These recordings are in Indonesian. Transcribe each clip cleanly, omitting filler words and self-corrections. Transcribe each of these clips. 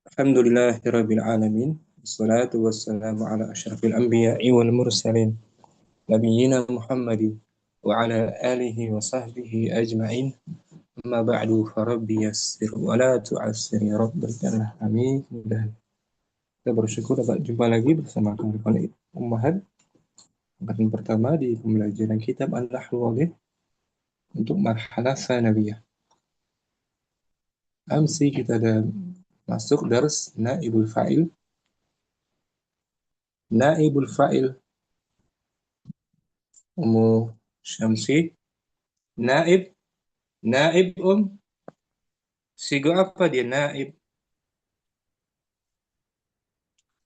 Alhamdulillahirabbil alamin. Wassalatu wassalamu ala asyrafil anbiya'i wal mursalin nabiyyina Muhammadin wa ala alihi wa sahbihi ajma'in. Amma ba'du farabbi yassir wa la tu'assir ya rabbal alamin. Dan kita bersyukur dapat jumpa lagi bersama kawan-kawan Ummahat angkatan pertama di pembelajaran kitab An-Nahwu Wadih untuk marhalah tsanawiyah. Amsi kita ada masuk dars naibul fa'il. Naibul fa'il Ummu Syamsi. Naib, naib sigo apa dia naib?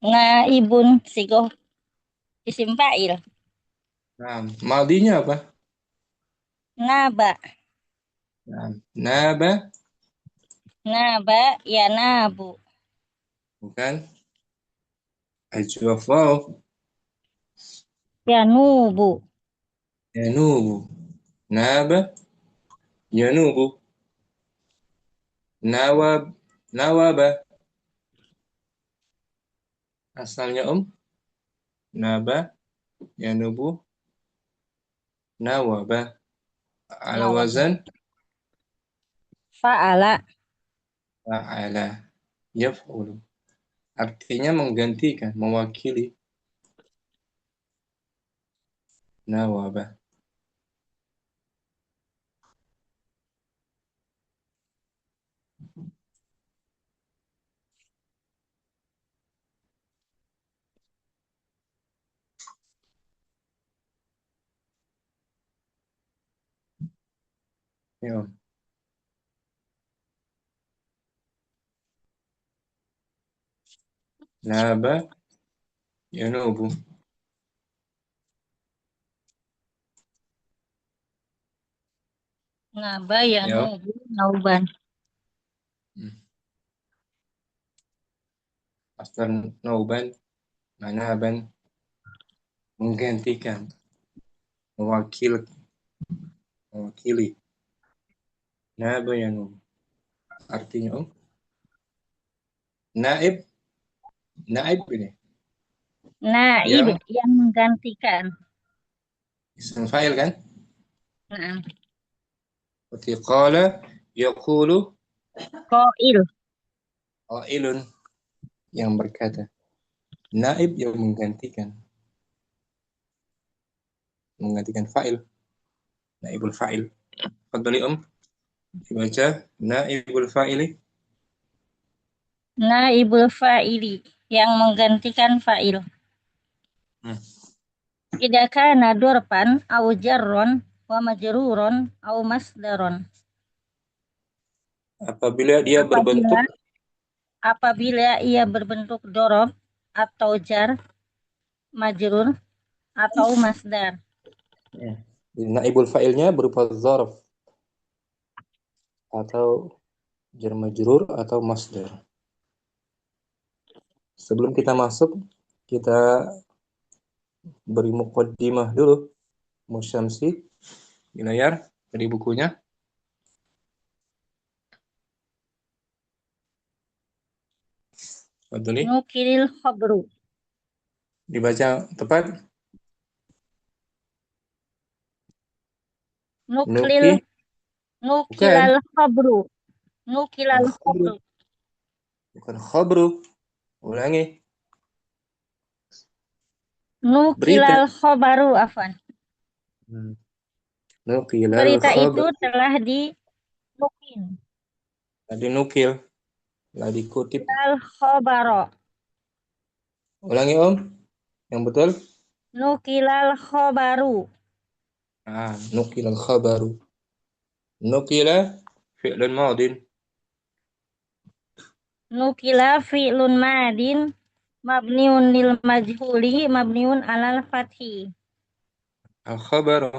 Naibun sigoh isim fa'il. Nah, maldinya apa? Naba. Nah, naba, Naba ya nabu. bukan? Ajwafau, Ya nubu. yanubu. Naba, yanubu. Nawab, nawaba. Asalnya naba, yanubu, nawaba. Ala Nawaba. wazan, Fa'ala. fa'ala, yaf'ulu. Artinya menggantikan, mewakili. Nawaba. Ya, naba, yanubu. Naba ya Ya. nubu. Nauban. Asal nauban, manaban, menggantikan, mewakili. Naba yanubu. Artinya naib, naib ini Naib yang yang menggantikan. isim fa'il kan? Nah, Seperti qala, yaqulu, Qail. qailun yang berkata. Naib yang menggantikan fa'il, naibul fa'il. Fadhali dibaca naibul fa'ili. Naibul fa'ili yang menggantikan fa'il. Hmm. Idza kana dorpan au jarron wa majruron au masdaron. Apabila dia Apabila berbentuk apabila ia berbentuk dorob atau jar, majrur atau masdar. ya, naibul fa'ilnya berupa zarf atau jar majrur atau masdar. Sebelum kita masuk, kita beri muqaddimah dulu. Musyamsi di layar dari bukunya. Fadhali Nukilil khabru. dibaca tepat. Nuklil Nuki bukan nukilal khabru. bukan Nukilal khabru, khabru. bukan khabru. Ulangi. Berita. Nukilal khabaru afan. Hmm. Nukilal Berita itu khabar. telah dinukil. Tadi nukil, telah dikutip. Al khabaro. Ulangi yang betul. Nukilal khabaru. Nukilal khabaru. Nukila fi'lun madin. Nukila fi'lun madin mabniun lil majhuli mabniun alal fathi. Al khabaru.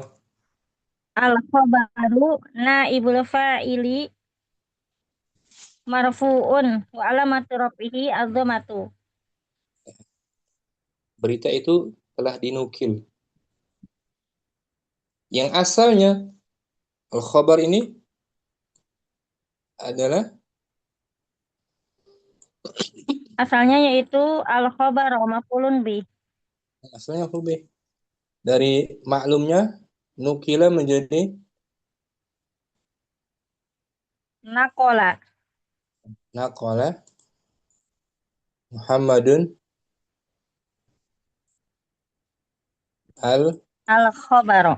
Al khabaru naibul fa'ili marfu'un wa alamatu rafihi az-dhamatu. Berita itu telah dinukil. Yang asalnya al khabar ini adalah Asalnya yaitu al-khabar maf'ulun bih. Asalnya huruf B. Dari maklumnya nukila menjadi Nakola naqala Muhammadun al-khabara.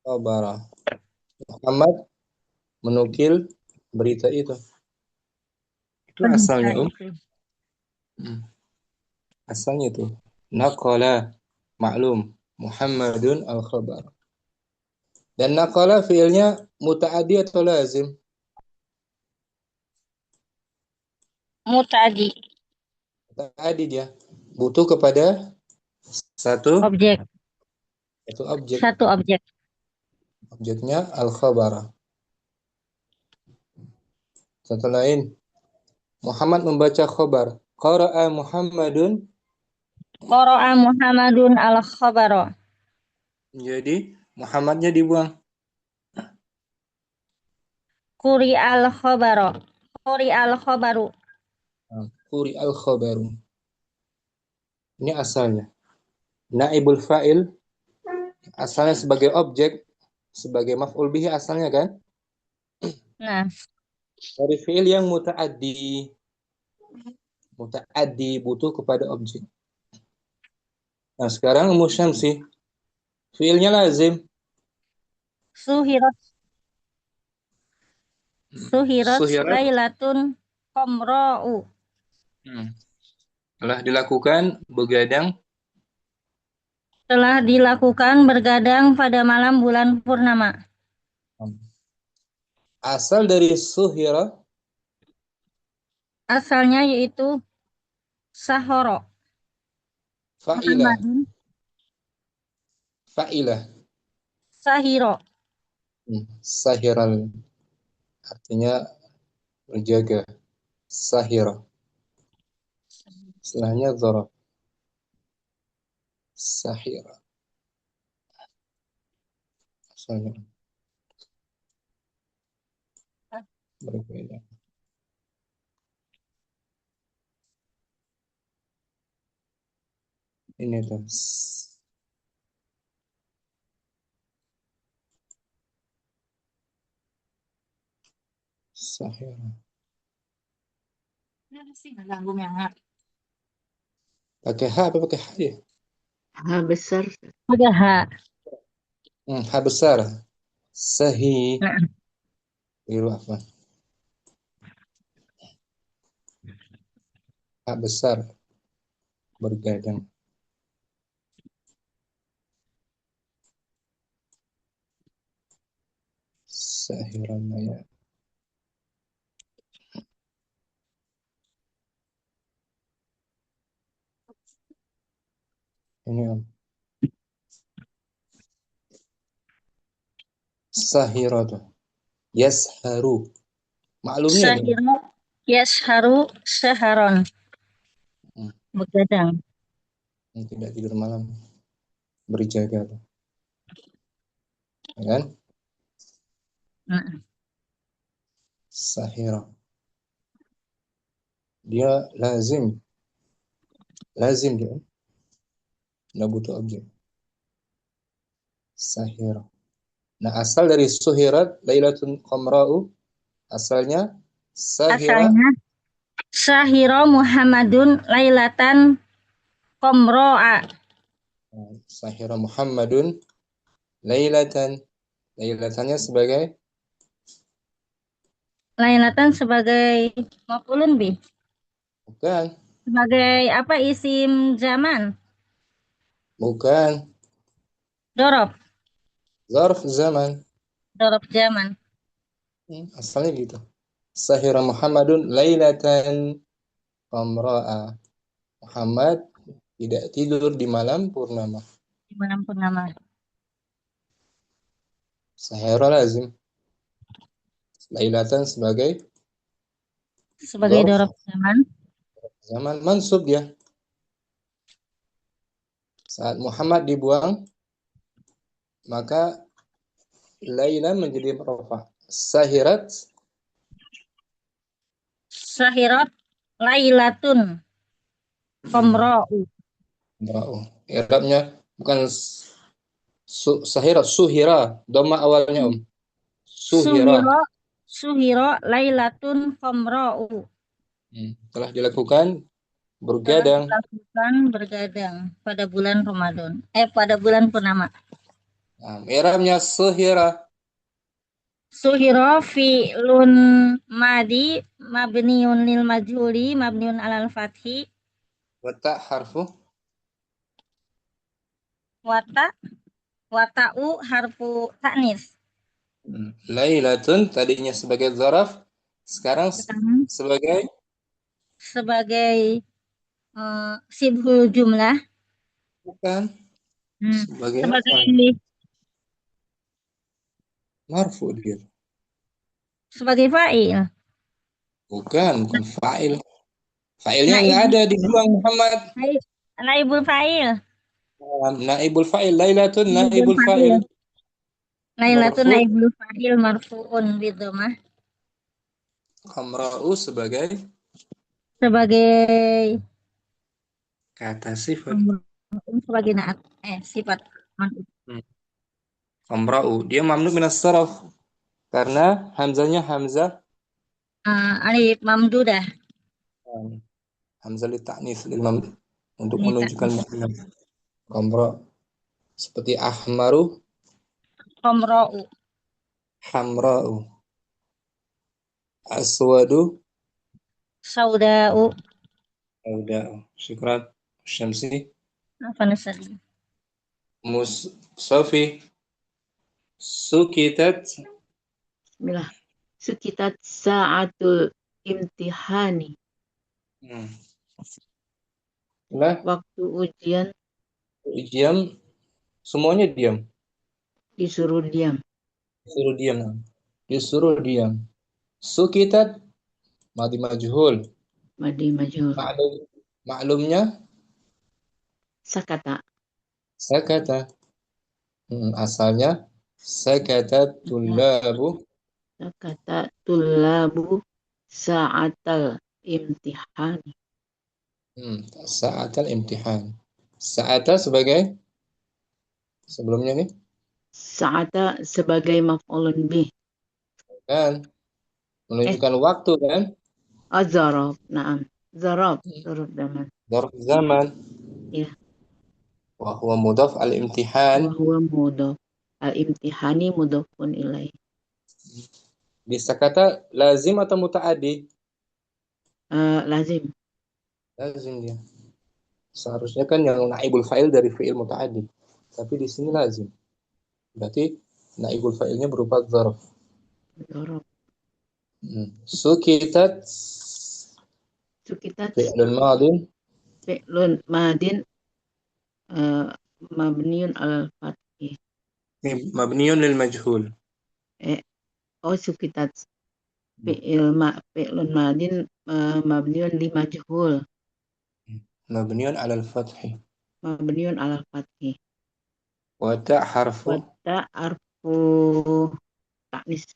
al-khabara. Muhammad menukil berita itu. Itu Berita asalnya, itu. Hmm. Asalnya itu. Naqala maklum Muhammadun al-khabar. Dan naqala fiilnya muta'addi atau lazim? Mutadi. Muta'addi dia. Butuh kepada satu Objek. satu objek. Satu objek. Objeknya al-khabara. Contoh lain, Muhammad membaca khabar. Qara'a Muhammadun. Qara'a Muhammadun al-khabara. Jadi Muhammadnya dibuang. Quri al-khabara. Quri al-khabaru. Quri al-khabaru. Ini asalnya. Naibul fa'il asalnya sebagai objek, sebagai maf'ul bihi asalnya kan? Nah, Dari fi'il yang muta'addi. Muta'addi butuh kepada objek. Nah, sekarang musyamsi. Fi'ilnya lazim. suhirat suhirat Suhirat. lailatun qamra'u. Telah dilakukan begadang. Telah dilakukan bergadang pada malam bulan purnama. Asal dari suhira. Asalnya yaitu sahoro. Fa'ilah. Muhammadun Fa'ilah. sahiro. Sahiral. Artinya berjaga. Sahira. Setelahnya zarab. Sahira. Asalnya berbeda. Ini tuh. Sahira. Pakai H apa pakai H ya? H besar. Pakai H. H besar. Sahi. Nah, Biru apa? H besar. Bergadang. Sahiranaya. Ini om. Sahiratu. Yasharu. Maklumnya ini. sahiro yasharu saharon. Hmm. Begadang. Tidak tidur malam. Berjaga. Ya kan? Nah, Sahira. Dia lazim. Lazim dia. Nggak butuh objek. Sahira. Nah, asal dari suhirat Lailatun Qamra'u asalnya sahira. asalnya sahiro Muhammadun lailatan qamro'a. Sahira Muhammadun Lailatan. Lailatannya sebagai Lailatan sebagai maf'ulun bih. bukan, Sebagai apa isim zaman? bukan Dorob. zarf zaman. Dorob zaman. Asalnya gitu. Sahira Muhammadun Lailatan Qamra'a. Muhammad tidak tidur di malam purnama. Dimanapun nama. Sahira lazim. Lailatan sebagai Sebagai zarf dorob zaman. zaman mansub dia. Saat Muhammad dibuang, maka Laila menjadi rafa. Sahirat Sahirat Lailatun qamra'u. Qamra'u. I'rabnya bukan sahira, suhira. Dhamma awalnya Suhira. Suhiro, suhiro lailatun qamra'u. Telah dilakukan Telah bergadang. dilakukan bergadang pada bulan Ramadan. Pada bulan purnama. I'rabnya suhira. Suhiro fi'lun madi mabniun lil majhuli mabniun alal fathi Wata harfu. wata wata'u harfu ta'nis. Lailatun tadinya sebagai zaraf, sekarang Sekarang sebagai sebagai sibhul jumlah. bukan sebagai apa? Sebagai Marfu dia. sebagai fa'il. Bukan fa'il. Fa'ilnya nggak Naib, ada di buang Muhammad. naibul fa'il. Naibul fa'il. Lailatun Naibul naibul fa'il. fa'il. Lailatun Marfu. naibul fa'il marfu'un bidhamah. Qamra'u sebagai Sebagai kata sifat. sebagai naat sifat man'ut. Qamra'u. Dia mamnu minas saraf. Karena hamzanya hamzah. Alif mamdudah. Hamzah li ta'nis. Untuk Ini menunjukkan taknis. makna. Qamra. Seperti ahmaru. Qamra'u. Hamra'u. Aswadu. Sauda'u. Udah. Syukran. Syamsi. Apa nasadi? Sofi. Sukitat. Bismillah. Sekitar sa'atul imtihani. Nah, Waktu ujian diam. Semuanya diam. disuruh diam. Disuruh diam. Disuruh diam. Sukitat. Madi majhul. Madi majhul. Maklumnya. Sakata. Sakata. Asalnya. Sakatat tullabu. Sakata tullabu sa'atal imtihani. Sa'atal imtihan. Sa'ata sebagai sebelumnya nih. Sa'ata sebagai maf'ulun bih. Kan. Menunjukkan waktu kan. Zarab. Naam. Zarab. Zarab zaman. Dzarf zaman. Ya. Wa huwa mudhaf al-imtihan. Wa huwa mudhaf. Al-imtihani mudhafun ilaih. Bisa kata lazim atau muta'addi? Lazim. Lazim dia. Seharusnya kan yang naibul fa'il dari fi'il muta'addi. Tapi di sini lazim. Berarti naibul fa'ilnya berupa dzarf. Zarab. Sukitat. Sukitat Fi'lun madin. fi'lun madin mabniun al fathi. Mabniun lil majhul. Sukitat fi'lun madin mabniun li majhul. Mabniun alal fathi. Mabniun al fathi. Wa ta' harfu. Wata arfu taknis.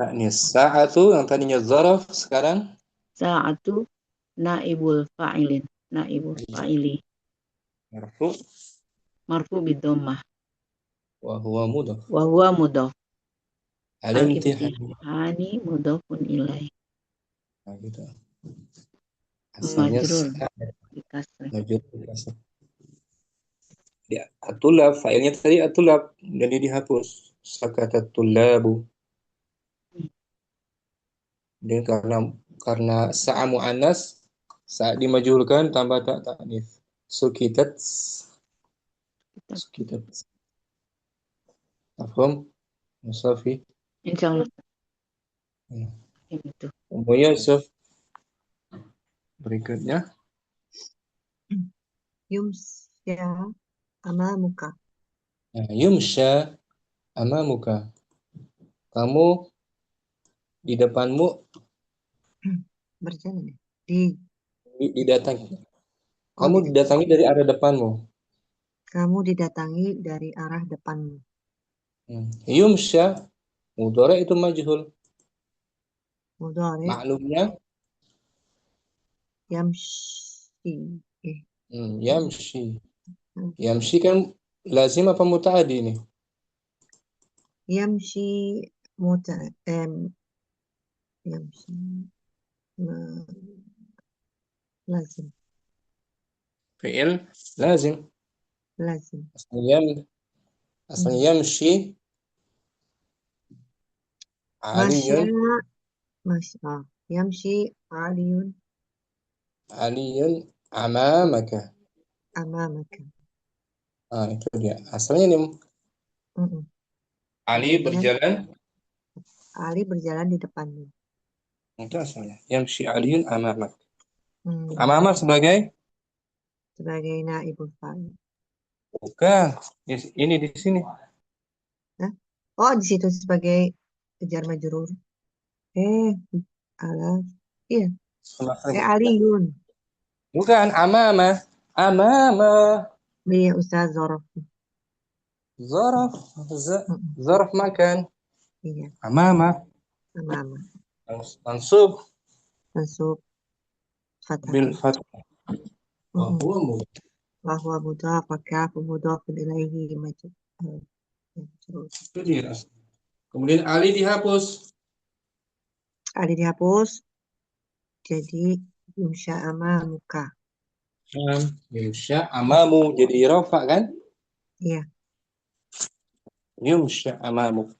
Ta'nis. Sa'atu yang tadinya dzaraf sekarang Sa'atu naibul fa'ilin. Naibul fa'ili. marfu. Marfu bidomah. Wa huwa mudhaf. Wa huwa mudhaf. Al-imtihan. Al-imtihani mudhafun ilaih. Nah, gitu. Asalnya Majrur dikasih. majrur dikasih. Ya, atulab, failnya tadi atulab, jadi dihapus. Sakatat tullabu. Dan karena sa'a mu'annas, saat dimajhulkan tambah tak ta'nits. Sukitat. Sukitat. Afham? Musafi. Insyaallah. Itu. Ummu Yusuf. Berikutnya. Yumsya amamuka. Nah, yumsha amamuka. Kamu di depanmu Berjalan ya? didatangi. Kamu didatangi dari arah depanmu. Kamu didatangi dari arah depanmu. Yumsha mudhari itu majhul. Mudhari. Maklumnya Yamshi. Yamshi. Yamshi kan lazim apa mutaadi ini? Yamshi muta yamshi ma- lazim Fi'il lazim. lazim. Asalnya yamshi Masya aliyun masya yamshi aliyun aliyun amamaka. amamaka. Itu dia. Asalnya nih Mm-mm. Ali Kemudian berjalan. Ali berjalan di depanmu. Itu asalnya. Yamshi aliyun amamak. Hmm. Amamak sebagai? Sebagai naibul fa'il. Bukan. Ini di sini. Hah? Oh, di situ sebagai jar majrur. Ala, iya. Aliyun. Bukan. Amama. Amama. Iya, Ustaz Zorof. Zaraf. Mm-mm. Zaraf makan. Iya, Amama. amama. Mansub. Mansub Bil fathati. fathah. Mm-mm. Huwa mudhaf. Wa huwa mudhaf wa kafu mudhafun ilaihi majrur. Itu dia. Kemudian Ali dihapus. Ali dihapus, jadi yumsha amamuka. Yumsha amamu jadi rafa kan? Iya, Yumsha amamu.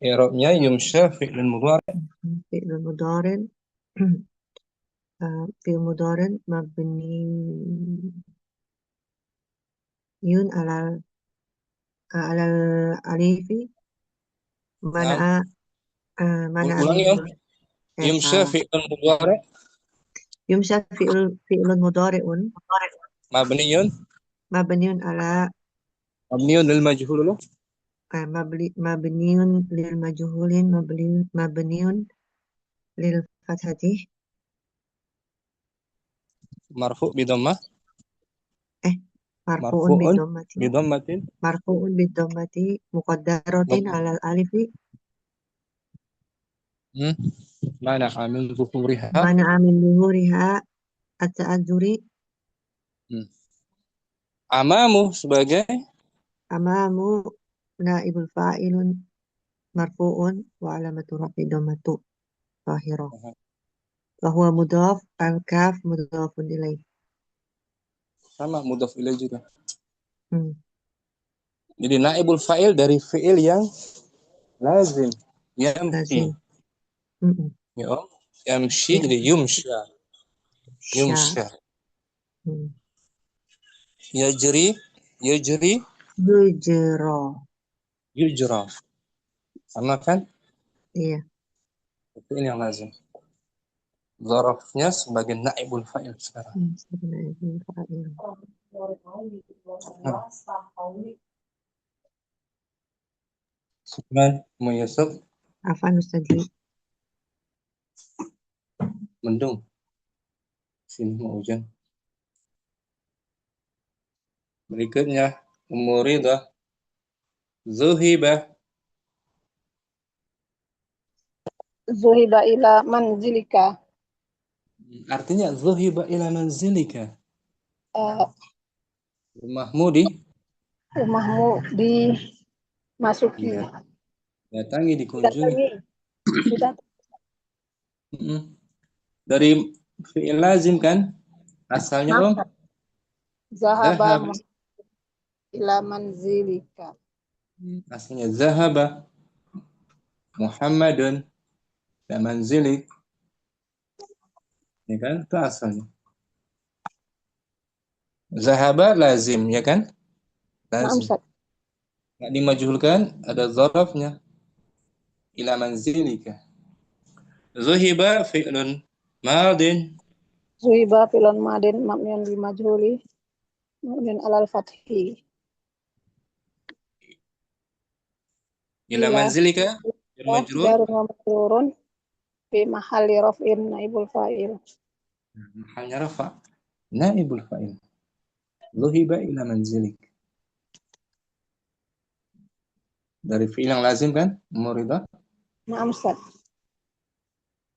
I'rabnya yumsha fi'lun mudhari. fi'lun mudharin fi'l mudharin mabniyun alal alifi mana Ulangi om. Yumsha salah. fi'lun mudhari. Yumsha fi'lun mudhari'un Mabniyun. mabniyun ala Mabniyun lil majhul loh. mabniyun lil majhulin mabniyun lil fathati Marfu' bidammah. marfu'un Bidammatin. marfu'un bidammati muqaddaratin alal alifi Mana amin zuhuriha. mana amin luhuriha at-ta'adzuri Amamu sebagai amamu naibul fa'ilun marfu'un wa alamatu rafi dhammatu zahirah wa huwa mudhaf al-kaf mudhafun ilaih. sama mudhaf ilaih juga. Jadi Jadi naibul fa'il dari fi'il yang lazim. Yamshi. lazim. Ya om. Yamshi Ya. jadi yumsha. Yumsha. Yajri. Yajri. Yujra. Sama kan? Iya. Fi'il yang lazim. Zarafnya sebagai naibul fa'il sekarang. Naibul fa'il. Syukran, Yusuf. Afan Ustadz. Mendung. Sini mau hujan. Berikutnya, Umuridah. Zuhiba. Zuhiba ila manzilika. Artinya zuhiba ila manzilika. Rumahmu di? Rumahmu dimasuki. Iya. Datangi, dikunjungi. Dari fi'il lazim kan? Asalnya om? Zahaba ila manzilika. Asalnya zahaba Muhammadun ila manzilik. Ya kan? Itu asalnya. Zahaba lazim, ya kan? Lazim. Nggak dimajhulkan, ada zarafnya. Ila manzilika. Zuhiba fi'lun madin. Zuhiba fi'lun madin mabniun lil majhuli mabniun alal fathi. Ila manzilika Jarun wa majrurun fi mahalli raf'in naibul fa'il. Mahalnya rafa. Naibul fa'il. Zuhiba ila manzilik. Dari fi'il yang lazim kan? Muridah. Na'am Ustaz.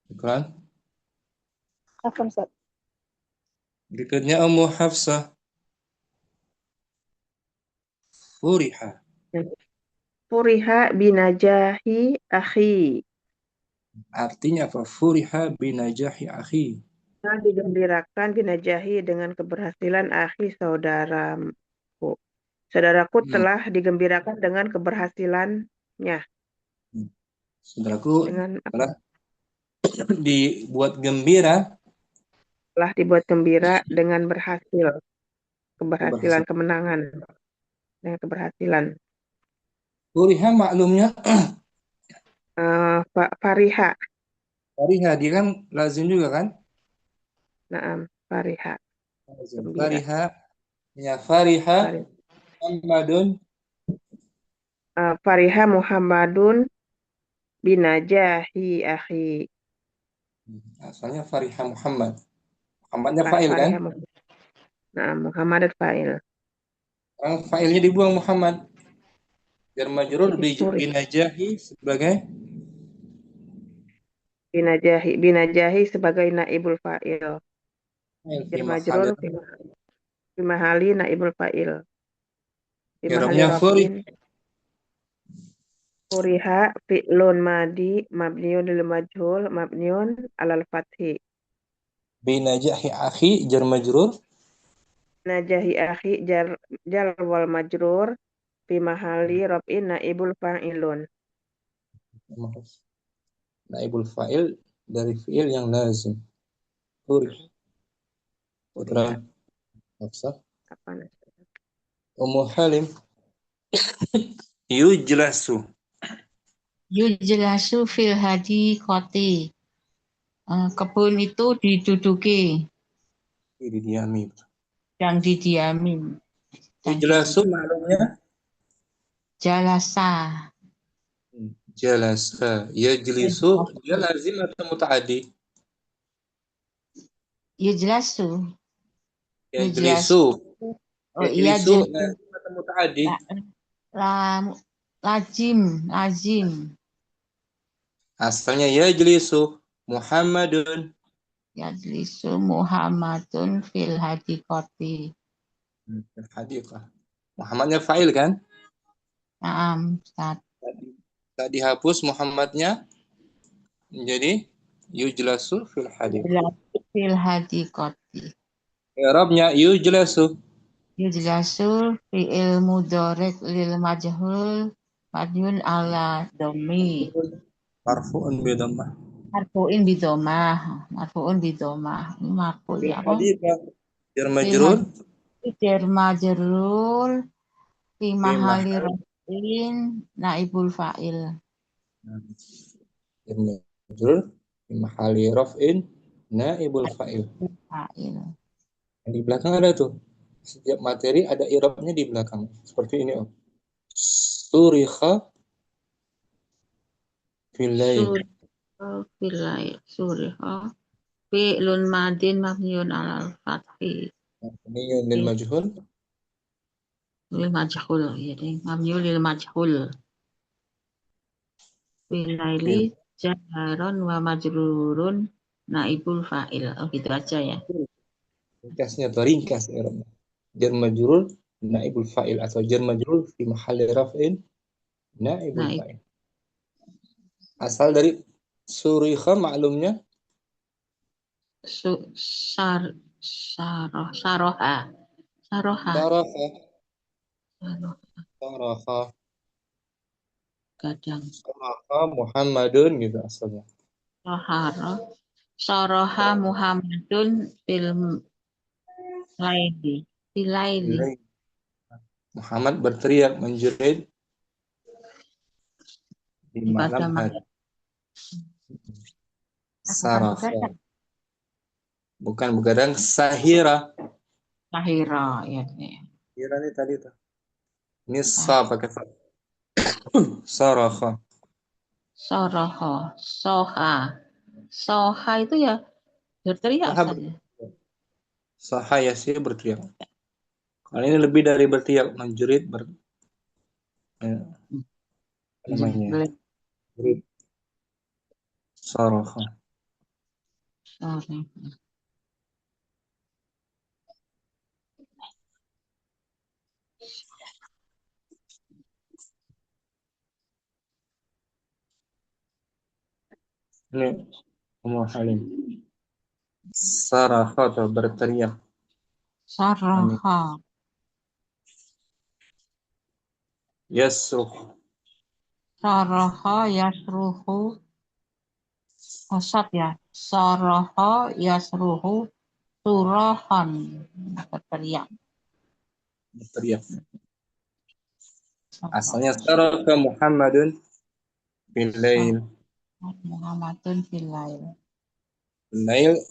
Syukran. Afwan Ustaz. Berikutnya Ummu Hafsah. Furiha. Furiha binajahi akhi. Artinya apa? Furiha binajahi akhi. Nah, digembirakan binajahi dengan keberhasilan akhi saudaraku. Saudaraku telah digembirakan dengan keberhasilannya. Saudaraku Dengan telah dibuat gembira. telah dibuat gembira dengan berhasil. Keberhasilan, Keberhasilan. kemenangan. Dengan keberhasilan. Furiha maklumnya Fariha. Fariha, dia kan lazim juga kan? Naam, Fariha. Lazim. Gembira. Fariha. Ya, Fariha Fariha. Muhammadun. Fariha Muhammadun binajahi akhi. Asalnya Fariha Muhammad. Muhammadnya fa'il kan? Fariha Muhammad. Nah, Muhammad fa'il. Sekarang fa'ilnya dibuang Muhammad. Jar majrur Jadi Furi. binajahi sebagai Binajahi sebagai naibul fa'il. fa'il fi Jar mahali. majrur fi mahali naibul fa'il. Fi mahali I'rabnya Furi. raf'in. Furiha fi'lun madi mabniun lil majhul mabniun alal fathi. Binajahi akhi jar majrur. Najahi akhi jar wal majrur fi mahali raf'in naibul fa'ilun. Naibul fa'il dari fi'il yang lazim. Furi. Putra Hafsah. Apa namanya? Ummu Halim. Yujlasu. Yujlasu fil hadiqati. Kebun itu diduduki Didiami. dan didiamin. Yujlasu maklumnya Jalasa. jalasa. Yajlisu dia lazim atau mutaaddi? Yujlasu. Yajlisu. Oh iya, Yajlisu lazim atau mutaaddi? Lazim. Asalnya yajlisu Muhammadun. Yajlisu Muhammadun fil hadiqati. Hadiqah. Muhammadnya fa'il kan? Naam, Ustaz. Tak dihapus Muhammadnya menjadi yujlasu fil hadiqah. Yujlasu fil hadiqati. I'rabnya yujlasu. Yujlasu fi'il mudhari' lil majhul mabniun ala dhammi. Marfu'un bi dhammah. Marfu'in bidomah. Ini marfu Fil ya apa? hadiqah jar Fil majrur jar majrur fi fi mahali mahal raf'in naibul fa'il. jar majrur fi mahali raf'in naibul fa'il. Fa'il. Di belakang ada tuh. Setiap materi ada i'rabnya di belakang. Seperti ini, Om. Surikha fil lail. Suriha fi'lun madin mabniun alal fathi. Ini lil majhul. Lil majhul ya deh. Mabniun lil majhul. Filaili jaharon wa majrurun naibul fa'il. Oh gitu aja ya. Ringkasnya atau ringkas i'rabnya. Jar majrur naibul fa'il atau jar majrur fi mahalli raf'in naibul Naib fa'il. Asal dari surikha maklumnya sar saroha. saraha. Saraha. Kadang Saraha Muhammadun gitu asalnya. Saroha Muhammadun filaili. Muhammad berteriak menjerit di malam Pada hari. Apakah Saraha. begadang? Bukan begadang, sahira. Sahira ya. Sahira ini tadi tuh. Ini sa pakai fa. Saraha. Soroho, soha itu ya berteriak Saha saja. Sahaya sih berteriak. Kalau ini lebih dari berteriak, menjerit namanya. Jerit. Saraha. Sorry. Ini Ummu Halim. Sarakha atau berteriak. Amin. Saraha. Yasrukh. Saraha yasruhu. Osat ya. Saraha yasruhu. Surahan. Berteriak. Berteriak. Asalnya saraka Muhammadun bil lail. Muhammadun fil lail. Lail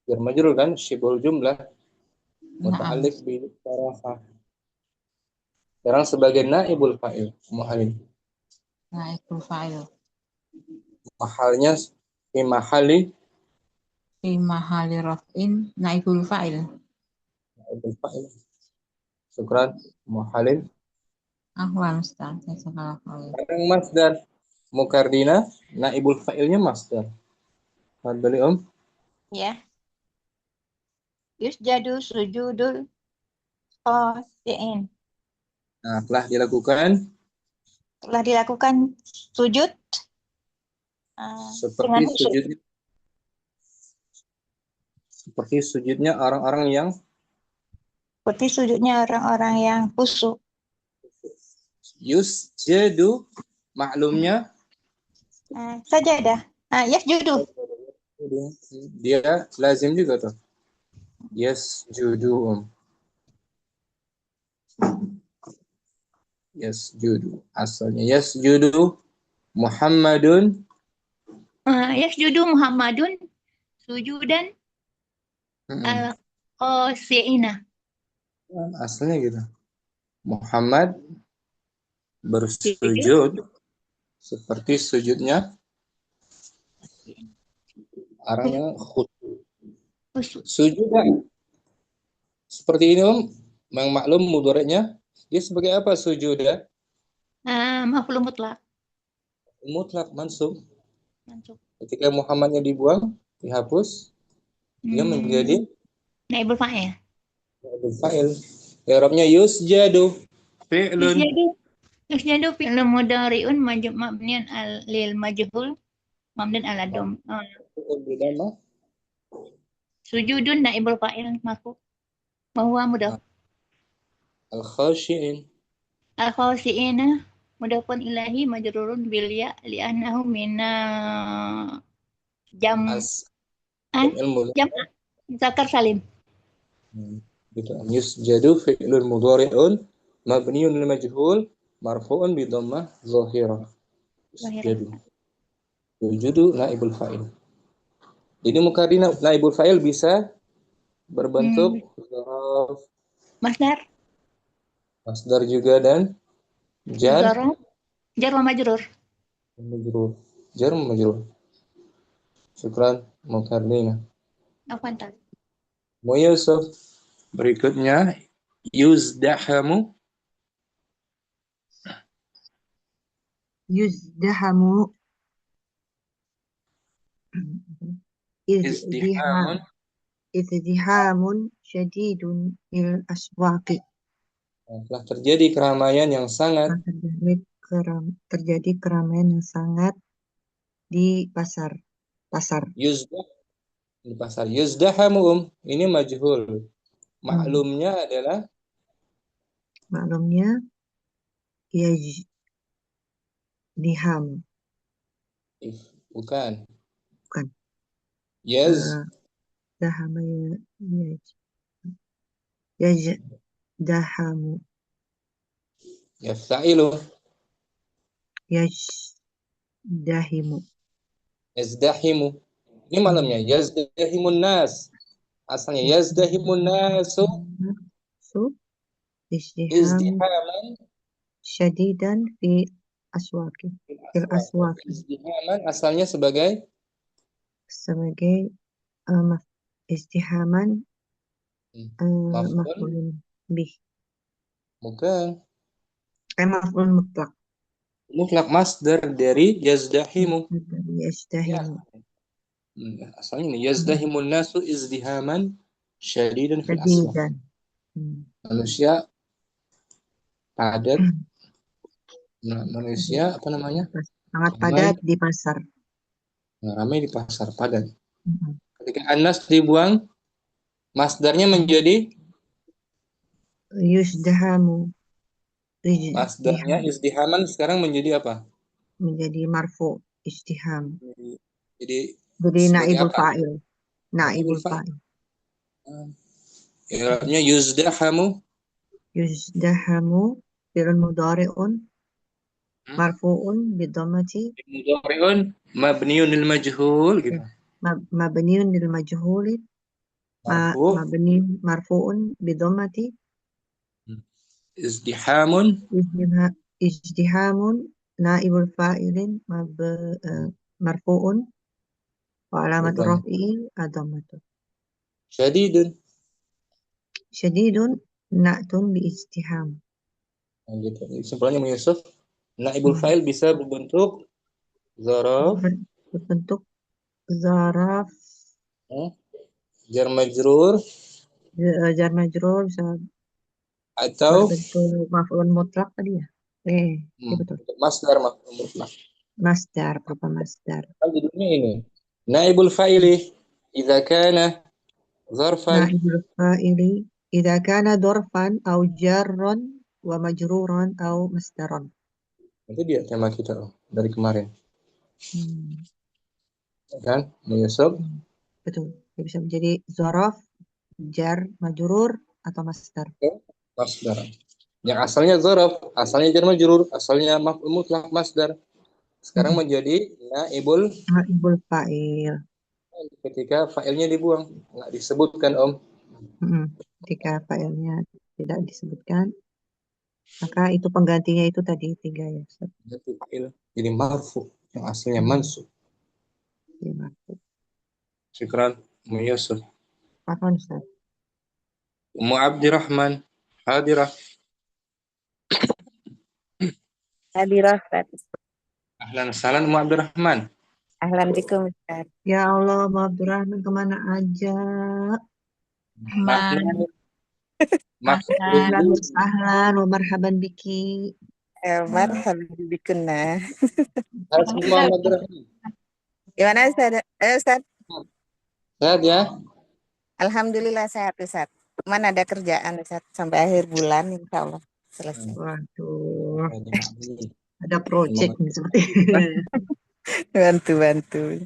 bermajrur kan, syibul jumlah Naam. muta'alliq bi saraka. Sekarang sebagai naibul fa'il, Ummu Halim. Naibul fa'il. Mahalnya fi mahali Fi mahali raf'in naibul fa'il. naibul fa'il. Syukran Ummu Halim. Ahwan Ustaz. Jazakallah khair. Sekarang masdar mukardina, naibul fa'ilnya masdar. Fadhali Ya. Yusjadu sujudul khashi'in. Nah, telah dilakukan Telah dilakukan sujud seperti dengan khusyuk. sujudnya orang-orang yang Seperti sujudnya orang-orang yang khusyuk. yusjadu, maklumnya Sajadah. Yasjudu. dia lazim juga tuh. Yasjudu. Yasjudu. Asalnya yasjudu Muhammadun. Yasjudu Muhammadun sujudan al-khashi'ina. Asalnya gitu. Muhammad bersujud seperti sujudnya orang yang khusyuk. Sujud seperti ini yang maklum mudhari'nya dia sebagai apa sujud ya? Maf'ul mutlak. Mutlak mansub. Ketika Muhammadnya dibuang, dihapus, dia menjadi naibul fa'il. naibul fa'il. I'rabnya yusjadu fi'lun. Yusjadu fi'lun mudhari'un mabniun lil majhul mabniun ala dom. Sujudun naibul fa'il marfu. Bahwa mudhaf. Al-khashi'in. Al-khashi'ina mudhafun ilahi majrurun bil ya li'annahu mina jam zakar salim. Gitu. Yusjadu fi'lun mudhari'un mabniun lil majhul marfu'un bi dhammah zahirah. Yusjadu. Sujudu naibul fa'il. Jadi mukadina naibul fa'il bisa berbentuk zarf, masdar juga dan jar wa majrur. Jar majrur. Syukran mukadina. Afantas. Mu Yusuf berikutnya yuzdahamu izdihamun syadidun fil aswaqi. Telah terjadi keramaian yang sangat di pasar. Di pasar. Yuzdahamu ini majhul. Maklumnya adalah yajdiham. Bukan. Yajdahamu. Yafta'ilu. Yazdahimu. Ini malamnya yazdahimun nas. Asalnya yazdahimun nasu izdihaman syadidan fil aswaqi. Izdihaman asalnya sebagai izdihaman maf'ulun bih. Bukan. Maf'ul mutlak. Mutlak masdar dari yazdahimu. Asalnya ini yazdahimun nasu izdihaman syadidan fil aswaq. Manusia padat. Manusia apa namanya? Sangat padat di pasar. Nah, ramai di pasar padat. Mm-mm. Ketika Anas dibuang, masdarnya menjadi Yuzdahamu. masdarnya Izdiham. izdihaman sekarang menjadi apa? Menjadi marfu. Izdiham. Jadi Jadi sebagai naibul apa? fa'il. Naibul Naibul fa'il. fa'il. I'rabnya yuzdahamu. Yuzdahamu. Fi'lun mudhari'un. Marfu'un bidammati. Mudhari'un mabniun lil majhul gitu. Mabniun lil majhuli. Marfu. Mabni marfu'un bidammati. Izdihamun. Ijtihamun. Naibul fa'ilin. Marfu'un. Wa alamatu Bidhammah. raf'ihi ad-dhammatu. Syadidun. Syadidun na'tun bi ijtiham. Nah, gitu. Kesimpulannya Yusuf, naibul fa'il bisa berbentuk zaraf, Berbentuk zaraf, jar majrur, jar majrur, bisa atau berbentuk maf'ul mutlak tadi ya. Iya betul. masdar maf'ul mutlak. Masdar, berupa masdar. Kan judulnya ini. Naibul fa'ili idza kana zarfan. Naibul fa'ili idza kana dorfan au jarron wa majruran au masdaron. Itu dia tema kita dari kemarin. Kan, Yusuf? Betul. Dia bisa menjadi zaraf, jar, majrur atau masdar. Masdar. Yang asalnya zaraf, asalnya jar majrur, asalnya maf'ul mutlak masdar. Sekarang menjadi naibul fa'il. Ketika fa'ilnya dibuang, nggak disebutkan Om. Ketika fa'ilnya tidak disebutkan, maka itu penggantinya itu tadi 3 ya. Jadi marfu, yang aslinya mansub. Jadi marfu. Syukran, Yusuf. Afwan Ustaz. Ummu Abdirrahman, hadirah. Hadirah, Ustaz. Ahlan salam Ummu Abdirrahman. Ahlan bikum, Ustaz. Ya Allah, Mbak Abdurrahman kemana aja? Ahlan wa marhaban biki. Marhaban bikunna. Abdirrahman. Gimana Ustaz? Ustaz? Sehat ya? Alhamdulillah sehat Ustaz. Mana ada kerjaan Ustaz sampai akhir bulan insya Allah selesai. Waduh. Ada project nih seperti Bantu.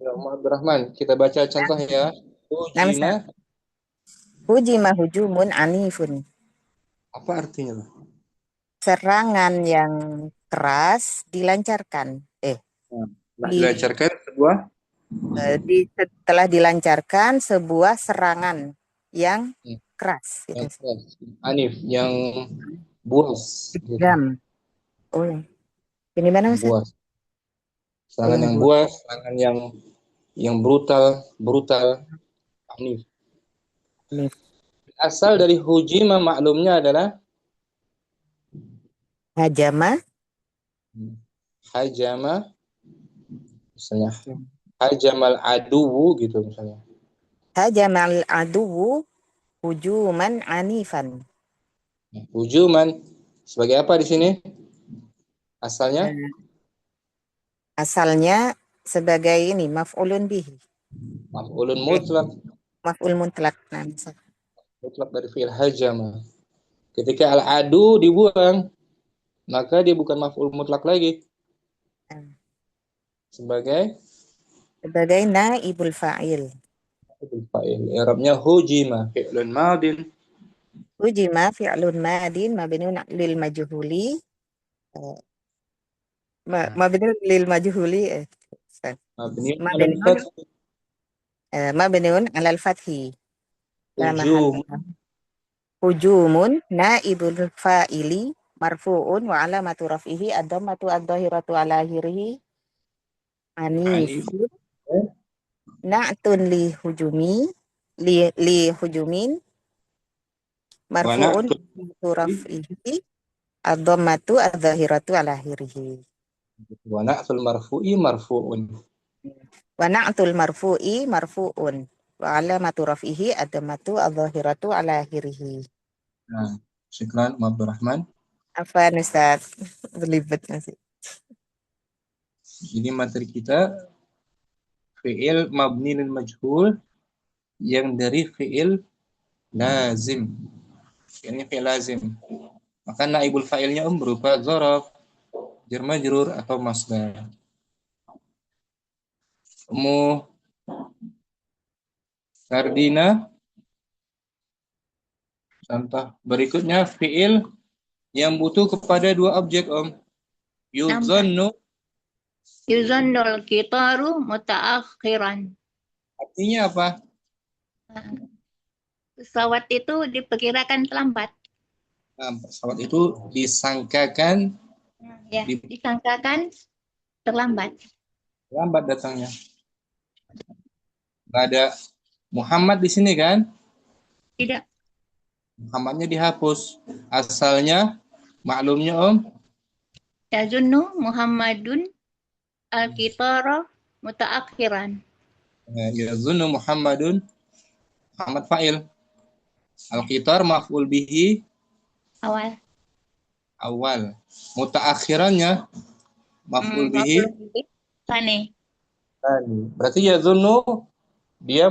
Ya, Ummu Abdirrahman, kita baca contoh ya. Hujima hujumun anifun. Apa artinya? Serangan yang keras dilancarkan. Dilancarkan sebuah setelah dilancarkan sebuah serangan yang keras. Gitu. Anif, yang buas. Jam. Oh, ini mana Ustaz? Buas. Serangan yang buas, serangan yang brutal, anif. Asal dari hujima maklumnya adalah hajama, misalnya hajamal aduwu gitu misalnya. Hajamal aduwu hujuman anifan. Hujuman sebagai apa di sini? Asalnya sebagai ini maf'ulun bihi. Maf'ulun mutlak. Maf'ul mutlak. Mutlak dari fi'il hajama. Ketika al-adu dibuang, maka dia bukan maf'ul mutlak lagi. Sebagai naibul fa'il. I'rabnya hujima fi'lun madin. Hujima fi'lun madin mabniun lil majhuli. Mabniun lil majhuli. Mabniun alal fathi. Hujumun naibul fa'ili marfu'un wa alamatu raf'ihi ad-dhammatu ad-dhahiratu ala akhirih anif. Na'tun li hujumin marfu'un raf'ihi ad-dhammatu ad-dhahiratu ala akhirih. Wa na'tul marfu'i marfu'un. Wa na'tul marfu'i marfu'un wa alamatu raf'ihi ad-dhammatu ad-dhahiratu ala akhirih. Nah, syukran Abdurrahman. Afwan Ustaz, belibet masih. Jadi materi kita fi'il mabni lil majhul yang dari fi'il lazim. Ini fi'il lazim. Maka naibul fa'ilnya berupa dzaraf, jar majrur atau masdar. Sardina. Contoh berikutnya fi'il yang butuh kepada dua objek, Om. Yuzannu. Yuzannul qitaru mutaakhiran. Artinya apa? Pesawat itu diperkirakan terlambat. Nah, pesawat itu disangkakan Ya, disangkakan terlambat. lambat datangnya. Nggak ada Muhammad di sini kan? Tidak. Muhammadnya dihapus. Asalnya maklumnya, Om. Yazunnu Muhammadun al-qitara mutaakhiran. Yazunnu Muhammadun. Muhammad fa'il. Al-qitar maf'ul bihi awal. Mutaakhirannya maf'ul bihi Tsani. Berarti yazunnu dia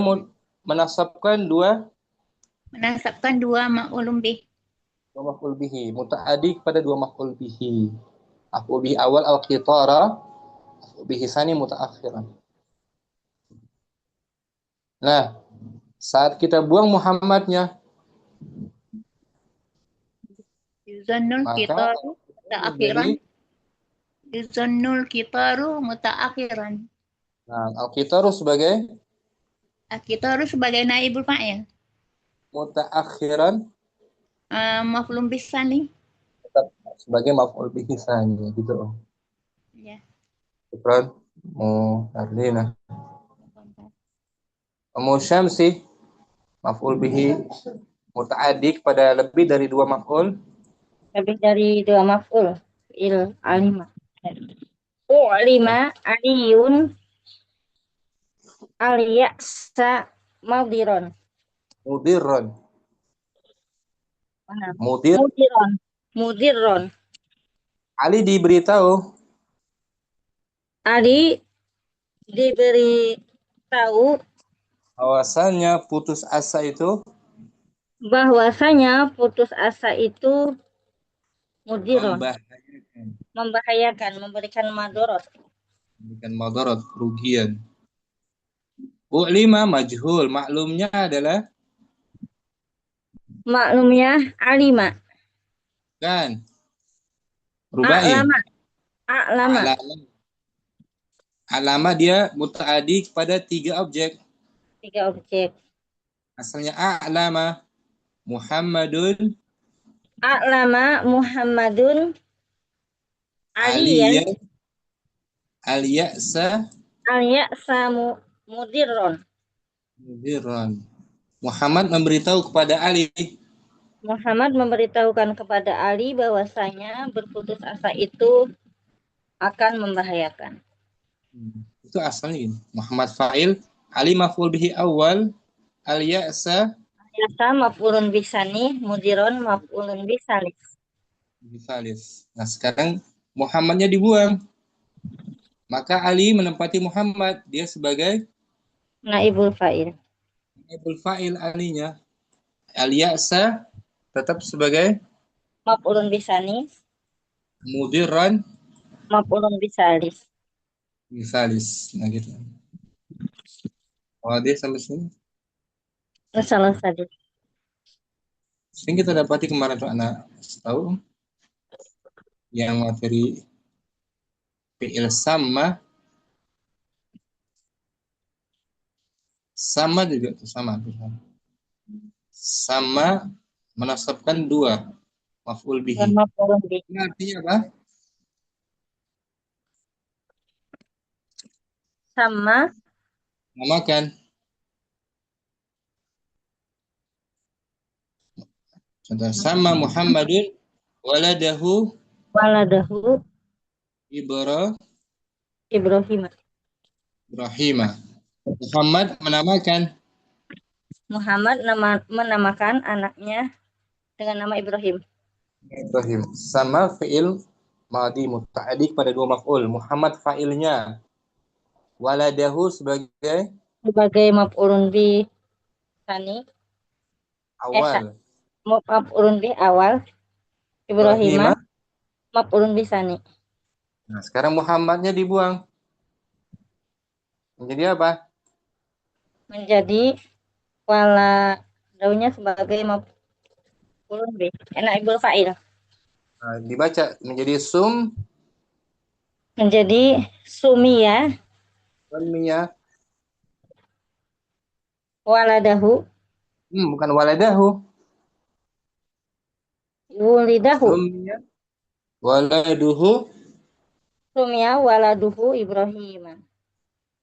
menasabkan dua maf'ulun bih. dua maf'ul bihi, muta'addi kepada dua maf'ul bihi. Maf'ul bihi awal al-qitara, maf'ul bihi tsani mutaakhiran. Nah, saat kita buang Muhammadnya, Yuzannul qitaru mutaakhiran. Yuzannul qitaru mutaakhiran. Nah, al-qitaru sebagai Al-qitaru sebagai naibul fa'il. mutaakhiran Maf'ulun bih tsani. tetap sebagai maf'ul bihi tsani gitu. Ya. Syukran. Ardina. Syamsi maf'ul bihi muta'addi pada lebih dari dua maf'ul. Lebih dari dua maf'ul. Fi'il alima. U'lima aliyun aliyaksa maudiron. Mudirron. Mana? Mudir. Mudirron. Ali diberitahu. Ali diberi tahu Bahwasanya putus asa itu bahwasanya putus asa itu mudiron, membahayakan, memberikan madorot. Memberikan madarat, kerugian. U'lima majhul, maklumnya adalah Maklumnya alima. kan rubai. A'lama. Alama dia muta'addi kepada tiga objek. Tiga objek. Asalnya a'lama Muhammadun. A'lama Muhammadun aliyan Aliya'sa mudirron. Muhammad memberitahu kepada Ali. Muhammad memberitahukan kepada Ali bahwasanya berputus asa itu akan membahayakan. Itu asalnya gini. Muhammad fa'il, Ali maf'ul bihi awal, al-ya'sa maf'ulun bisani, mudiron maf'ulun bisalis. Nah, sekarang Muhammadnya dibuang. Maka Ali menempati Muhammad, dia sebagai naibul fa'il. naibul fa'il alinya. Al-ya'sa tetap sebagai maf'ulun bisani, mudirran maf'ulun bisalis. Nah gitu. Dia sampai sini. Salah satu. Sehingga kita dapati kemarin tuh anak tahu yang materi fi'il sama juga tuh sama menasabkan dua maf'ul bihi. Ini artinya apa? Sama Namakan. Contoh sama Muhammadun waladahu Ibrahim. Muhammad menamakan anaknya dengan nama Ibrahim. Sama fi'il madi muta'addi pada dua maf'ul. Muhammad fa'ilnya. Waladahu sebagai maf'ulun bi tsani, awal. maf'ulun bi awal, Ibrahim. Ibrahim maf'ulun bi tsani. Nah, sekarang Muhammadnya dibuang. Menjadi apa? Menjadi wala daunya sebagai maf'ulun bi, naibul fa'il. Nah, dibaca menjadi sum Menjadi sumia Sumiya. waladahu Bukan waladahu. wulidahu. Sumiya waladuhu. Sumia waladuhu Ibrahim.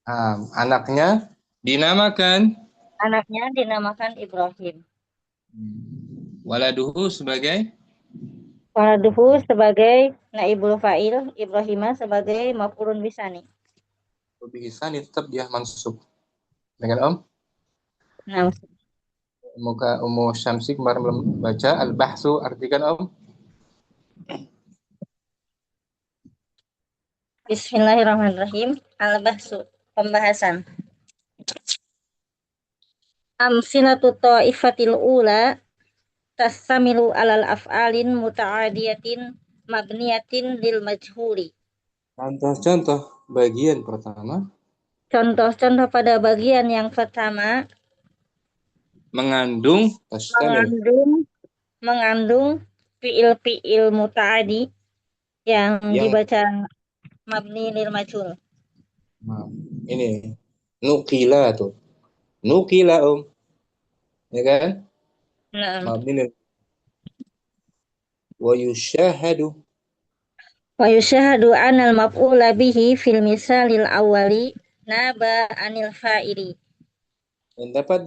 Nah, anaknya dinamakan Anaknya dinamakan Ibrahim. waladuhu sebagai Waladuhu sebagai naibul fa'il, Ibrahim sebagai maf'ulun bi tsani. bihisan tetap dia mansub. Dengan Om? Nah, Muka Ummu Syamsi kemarin belum baca al-bahsu artikan Om. Bismillahirrahmanirrahim. Al-bahsu, pembahasan. Amsilatu ta'ifatil ula tasamilu alal af'alin muta'adiyatin mabniyatin lil majhuli. Contoh-contoh bagian pertama Contoh-contoh pada bagian yang pertama mengandung tastamil mengandung fi'il muta'adi yang dibaca mabni lil majhul. Nah, ini nukila tuh. Nukila Om. Ya kan? Nah, Mabni lil wa yushahadu. wa yushahadu anal maf'ula bihi fil misalil awwali naba anil fa'ili. Dan dapat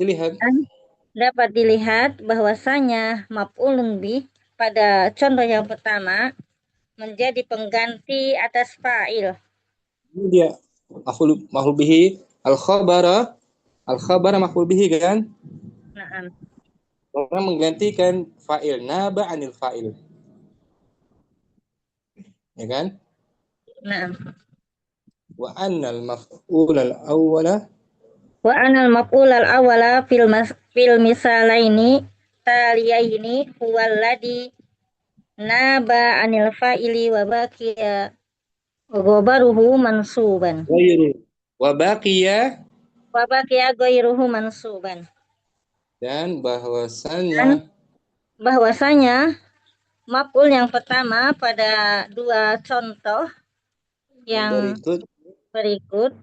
dilihat bahwasanya maf'ulun bih pada contoh yang pertama menjadi pengganti atas fa'il. Ini dia maf'ul bihi al-khabara maf'ul bihi kan? Nah, Orang menggantikan fa'il naba anil fa'il. Ya kan? nah. Wa annal maf'ul al-awwala Wa anal maf'ul al-awwala fil misalaini taliyaini huwallazi naba anil fa'ili wa baqiya ghabaruhu mansuban. wa baqiya Ghairuhu mansuban. dan bahwasanya maf'ul yang pertama pada dua contoh yang berikut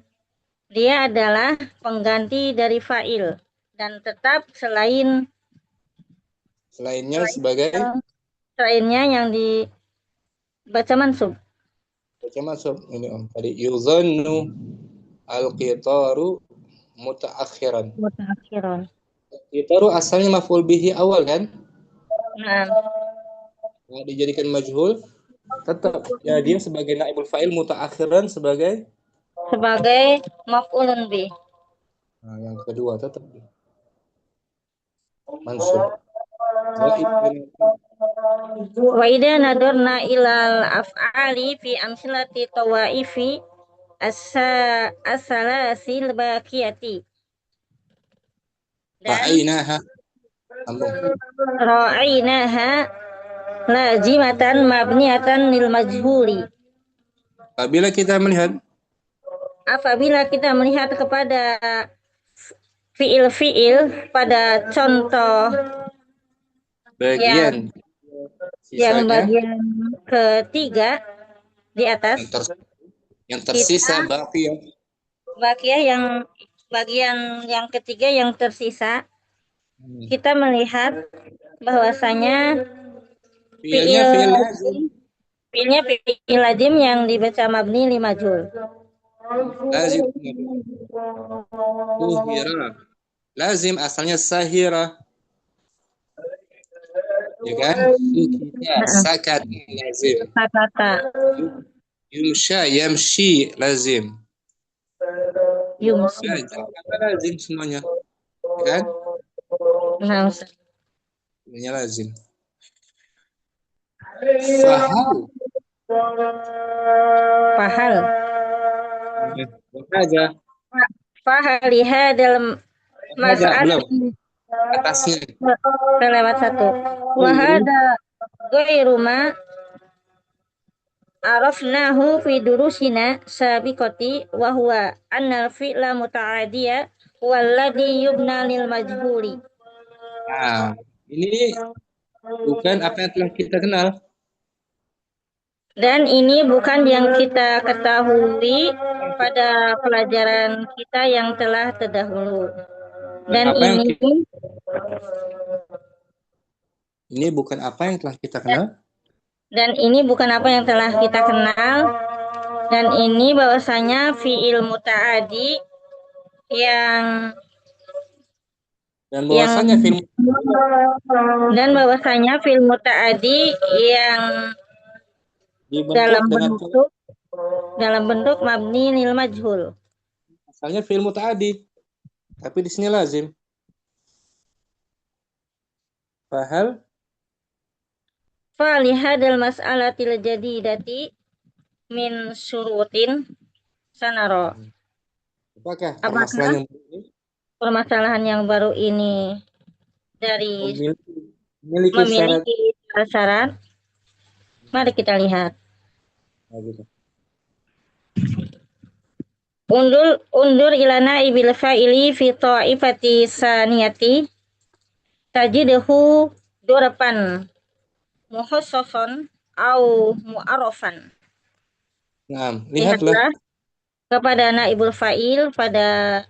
dia adalah pengganti dari fa'il dan tetap selainnya yang dibaca mansub. Baca mansub ini Om. Tadi yuzannu al-qitaru mutaakhiran. Qitaru asalnya maf'ul bihi awal kan? Nah, dijadikan majhul tetap ya dia sebagai naibul fa'il mutaakhiran sebagai maf'ulun bih. Nah, yang kedua tetap mansub. Wa idza nadarna ilal af'ali fi amsilati tawaifi as-salasil baqiyati. Ra'ainaha lazimatan mabniatan lil majhuli. Apabila kita melihat kepada fiil-fiil pada contoh bagian ketiga di atas yang tersisa baqiyah yang bagian yang ketiga yang tersisa kita melihat bahwasanya fiilnya fiil lazim yang dibaca mabni li majhul. Lazim asalnya sahira. Ya kan? Sakat lazim. Yamshi lazim. Lazim semuanya. Ya kan? Semuanya lazim. Fahal. aja. Fahaliha dalam Ada belum? mas'alati Atasnya. kelewat satu. Oh, ini Wahada ghairu ma arafnahu fi durusina sabiqati wa huwa annal fi'la muta'adiyya walladhi yubna lil majhuli. Nah, ini bukan apa yang telah kita kenal. Dan ini bukan yang kita ketahui pada pelajaran kita yang telah terdahulu. Dan Apa yang ini bukan apa yang telah kita kenal. Dan ini bukan apa yang telah kita kenal. Dan ini bahwasanya fi'il muta'adi yang bahwasanya fi'il muta'adi yang dalam bentuk mabni lil majhul. Asalnya fi'il muta'adi, tapi di sini lazim. Fahal Falihadal mas'alatil jadidati min syurutin sanaro. Apakah permasalahan yang baru ini dari memiliki syarat? Mari kita lihat. Undur ilana ibil fa'ili fi ta'ifati saniyati tajiduhu durapan muhassasan au mu'arrafan. Nah, lihatlah kepada naibul fa'il pada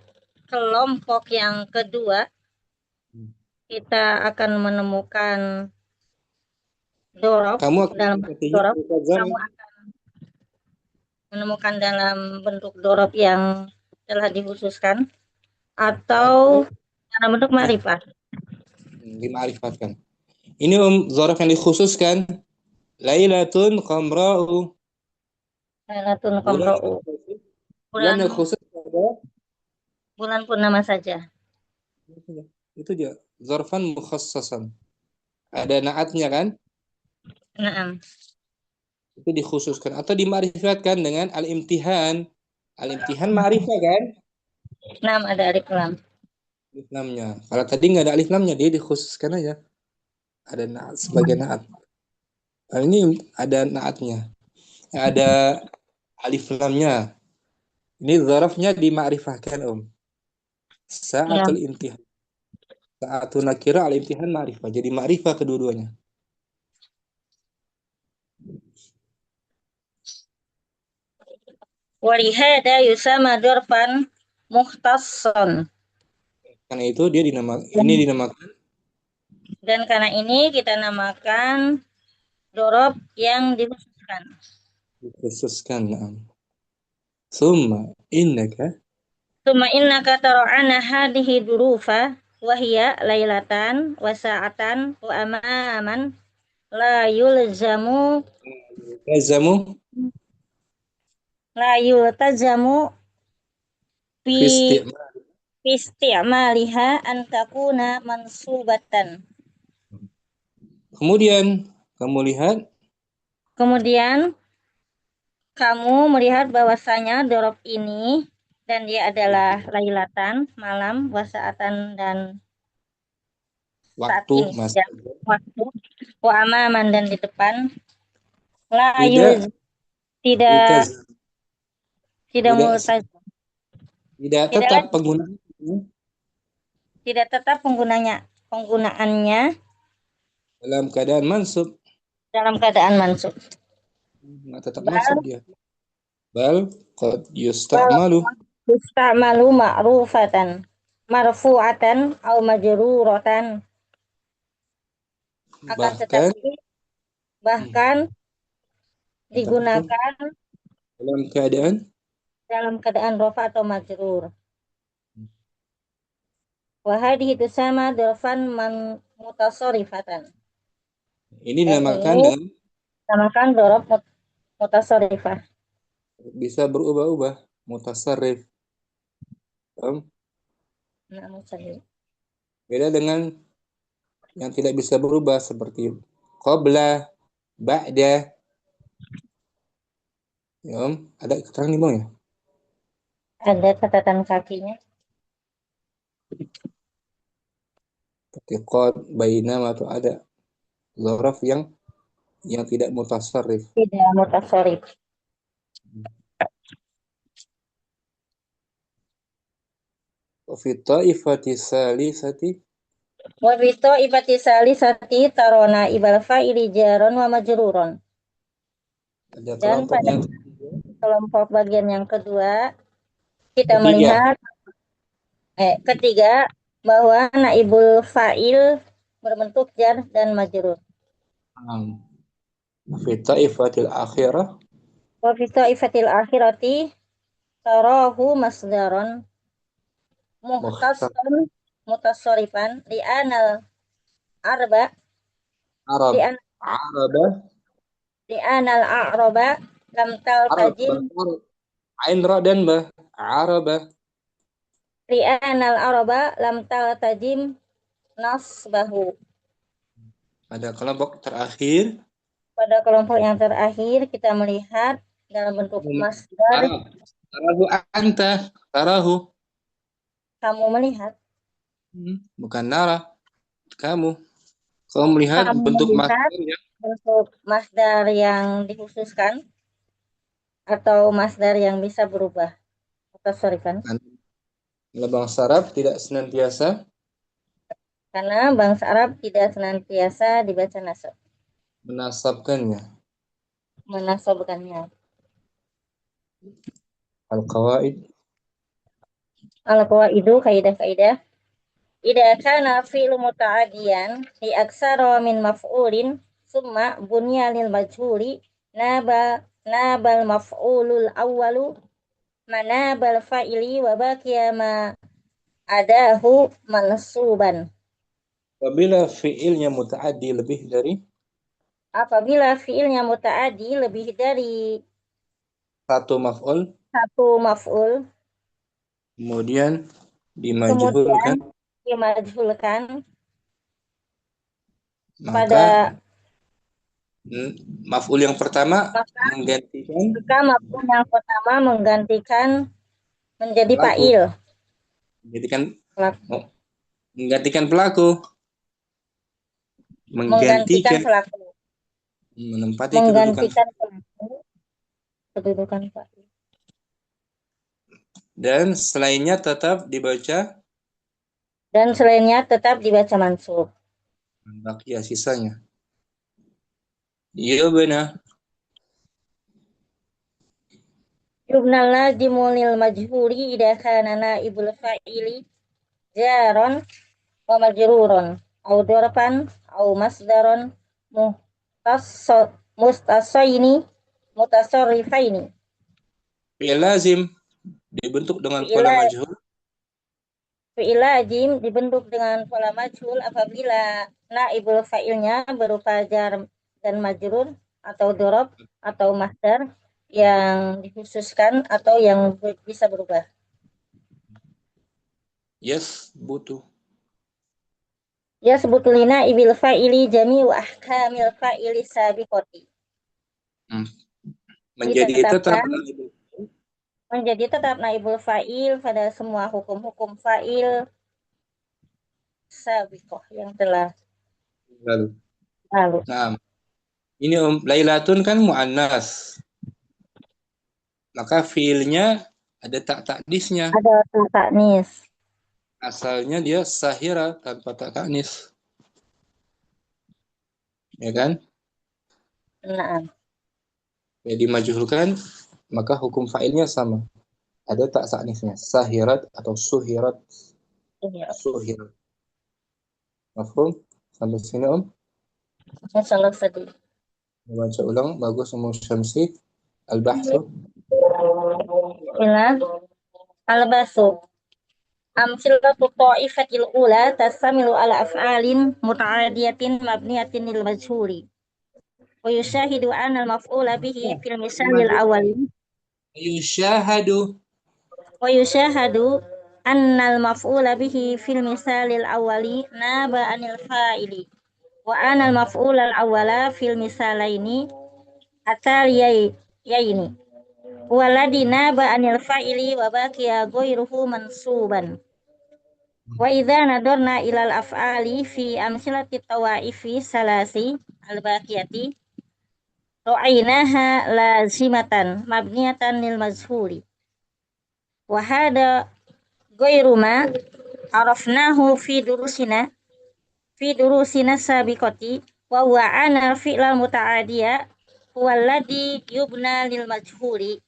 kelompok yang kedua kita akan menemukan dorob. Kamu akan menemukan dalam bentuk dorob yang telah dikhususkan atau dalam bentuk ma'rifat. Dima'rifatkan. Ini dzaraf yang dikhususkan. Lailatun qamra'u. Lailatun qamra'u. Bulan yang khusus pada bulan purnama saja. Itu dia, dzarfan mukhassasan. Ada naatnya kan? Naam. Itu dikhususkan atau dima'rifatkan dengan al-imtihan. Al-imtihan ma'rifah kan? Naam, ada alif lam. Alif lamnya. Kalau tadi nggak ada alif lamnya, dia dikhususkan aja. Ada naat sebagai naat. Nah, ini ada naatnya. Ada alif lamnya. Ini dzarafnya dima'rifahkan, Sa'atul imtihan. Sa'atul nakira al-imtihan ma'rifah. Jadi ma'rifah kedua-duanya. Walihada yusama dzarfan mukhtassan. Karena itu dia dinamakan. Dan karena ini kita namakan dorob yang dikhususkan. Summa innaka tara'ana hadhihi durufa wa hiya lailatan wa sa'atan wa amaman la yulzamu fi isti'maliha an takuna mansubatan. Kemudian kamu melihat bahwasanya dorob ini dan dia adalah lailatan, malam, wasaatan dan waktu, wa amaman dan di depan. Tidak multazam. Tidak tetap penggunaannya. Tidak tetap penggunaannya dalam keadaan mansub. Nggak tetap mansub dia. Bal qad yusta'malu ma'rufatan marfu'atan aw majruratan. Akan tetapi bahkan digunakan dalam keadaan rafa atau majrur. Wa hadhihi tusama dzarfan mutasarrifatan. Ini dinamakan dzaraf mutasarrifah. Bisa berubah-ubah, mutasarrif. Beda dengan yang tidak bisa berubah seperti qabla, ba'da. Ya, ada keterangan di bawah ya? Ada catatan kakinya. Seperti qad, bainama atau ada zaraf yang tidak mutasarrif. Tidak mutasharif. Wa fi ta'ifati salisati Wa fi ta'ifati salisati tarona ibal fa'ili jaron wa majruron. ada Dan pada kelompoknya kelompok bagian yang kedua kita ketiga. melihat ketiga bahwa naibul fa'il berbentuk jar dan majrur. Fi ta'ifatil akhirah Wa fi ta'ifatil akhirati tarahu masdaron muhtasan mutasarrifan li'anal arba Arab li'an Araba li'anal a'raba lam taltajim Ain ra dan ba Araba li'anal araba lam taltajim nasbahu. Pada kelompok terakhir Pada kelompok yang terakhir kita melihat dalam bentuk masdar tarahu anta tarahu kamu melihat. Bukan nara kamu melihat Kamu bentuk melihat masdarnya. bentuk masdar yang dikhususkan atau masdar yang bisa berubah atau sorifan. Karena bangsa Arab tidak senantiasa Karena bangsa Arab tidak senantiasa dibaca nasab, menasabkannya. Al-qawaid Al-qawaidu kaidah-kaidah. Idza kana fi'lu muta'addiyan li aksara min maf'ulin summa bunya lil majhuli nabal maf'ulul awwalu manabal fa'ili wa baqiya ma adahu mansuban. apabila fi'ilnya muta'addi lebih dari satu maf'ul kemudian dimajhulkan pada maf'ul yang pertama menggantikan menjadi fa'il, menggantikan pelaku, menggantikan pelaku, menempati kedudukan fa'il. Dan selainnya tetap dibaca mansub. Bakia sisanya. Iya benar. Yubnal lazimu lil majhuli idza kana naibul fa'ili jaron wa majruron au dorfan au masdaron mustasaini mutasarrifaini. Fi'il lazim dibentuk dengan pola majhul. Fi'il lazim dibentuk dengan pola majhul apabila naibul fa'ilnya berupa jar dan majrur atau dorob atau masdar yang dikhususkan atau yang bisa berubah. Yes, butuh. Ya sebetulnya ibil fa'ili jami'u ahkamil fa'ili sabiqati. Menjadi tetap naibul fa'il pada semua hukum-hukum fa'il sabiqah yang telah lalu. Nah, ini Lailatun kan mu'annas. Maka fiilnya ada tak taknisnya. Ada tak taknis. Asalnya dia sahira tanpa tak taknis. Ya kan? Nah. Jadi majhulkan, maka hukum fa'ilnya sama. Ada tak taknisnya. Sahirat atau suhirat. Suhirat. Mafhum? Sampai sini Om? Masalah sedih. Baca ulang, bagus Ummu Syamsi. Al-bahsu. Al-basu. Amsilatu ta'ifatil ula tasamilu ala af'alin muta'adiyatin mabniyatin lil majhuli. Wa yushahidu anna al-maf'ula bihi fil misalil awali. Wa yushahadu anna al-maf'ula bihi fil misalil awali naba anil fa'ili. Wa anna al-maf'ula al-awwala fil misalaini ataliyaini. Waladi naba anil fa'ili wa baqiya ghairuhu mansuban. Wa idza nadarna ilal af'ali fi amsilati tawaifi salasi al-baqiyati ra'aynaha lazimatan mabniyatan lil mazhuri. Wa hada ghairu ma arafnahu fi durusina sabiqati wa huwa anal fi'lal muta'adiya huwa alladhi yubna lil majhuri.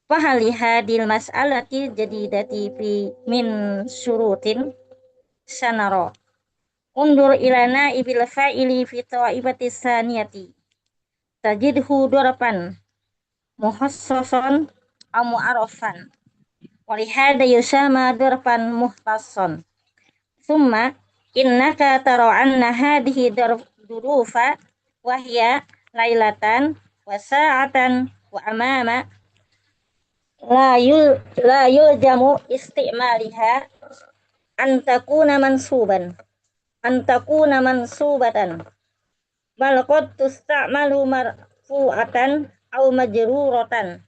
Fahali hadil mas'alati jadidati fi min syurutin sanara. Undur ilana ibil fa'ili fi ta'ibati saniyati. Tajidhu durapan muhassason au mu'arafan. Walihada yusama durapan muhtasson. Summa innaka tara anna hadhihi durufa wahya lailatan wa sa'atan wa amama la yuljamu istimaliha antakuna mansubatan bal qad tusta'malu marfu'atan aw majruratan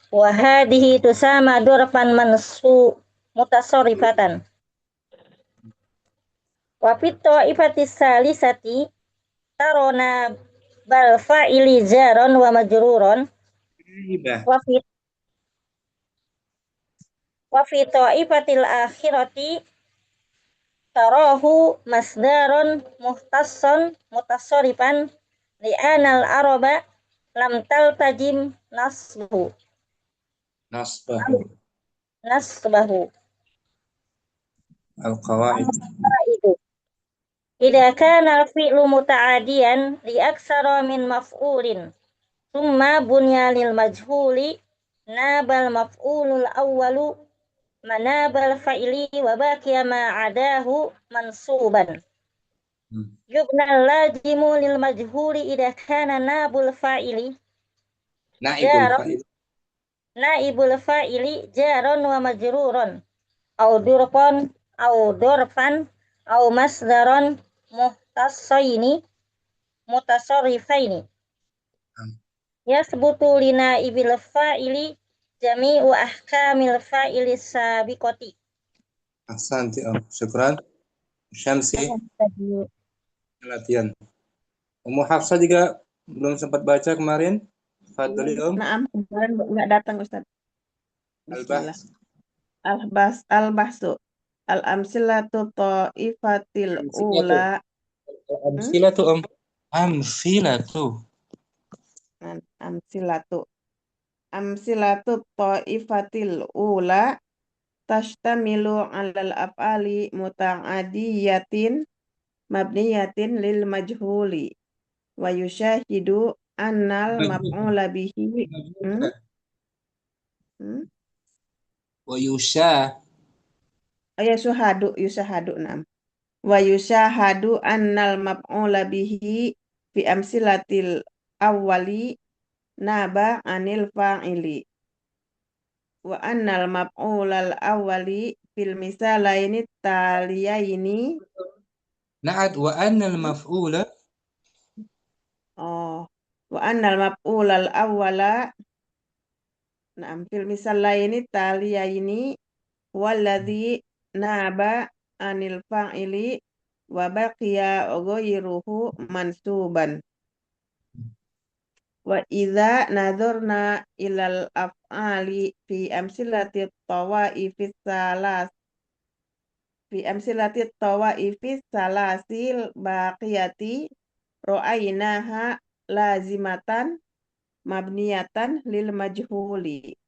wa hadhihi tusama durfan mutasarrifatan wa fit ta'ifatis salisati tarona bal fa'ili jaron wa majruron wa fi ta'ifatil akhirati tarahu masdaron muhtasson mutasarrifan li'anal araba lam taltajim nasbahu Al-qawaid. Idza kana fi'lu muta'adiyan li aksara min maf'ulin thumma bunya lil majhuli nabal maf'ulul awwalu manabal fa'ili wa baqiya ma adahu mansuban. Yubnal lazimu lil majhuli idza kana naibul fa'ili jaron wa majrurun au durfan au masdaron mutasarrifaini yasbutu lina ibil fa'ili jami'u ahkamil fa'ili sabiqati. Ahsanti, syukran. Syamsi, latihan. Ummu Hafsah juga belum sempat baca kemarin. Fadli, Naam, kemarin nggak datang Ustaz. Bismillah. Al-bahsu. Al-amsilatu ta'ifatil ula. Amsilatu, Amsilatu ta'ifatil ula tashtamilu alal af'ali muta'adiyatin mabniyatin lil majhuli wa yushahidu annal maf'ula bihi wa yushahadu nam wa yushahadu annal maf'ula bihi fi amsilatil awwali naba anil fa'ili wa annal maf'ulal awwali fil misalaini taliyaini wa annal maf'ula wa annal maf'ulal awwala fil misalaini taliyaini walladhi naba anil fa'ili wa baqiya ghayruhu mansuban. Wa idza nadharna ilal af'ali fi amsilati tawaifis salasil baqiyati ra'aynaha lazimatan mabniyatan lil majhuli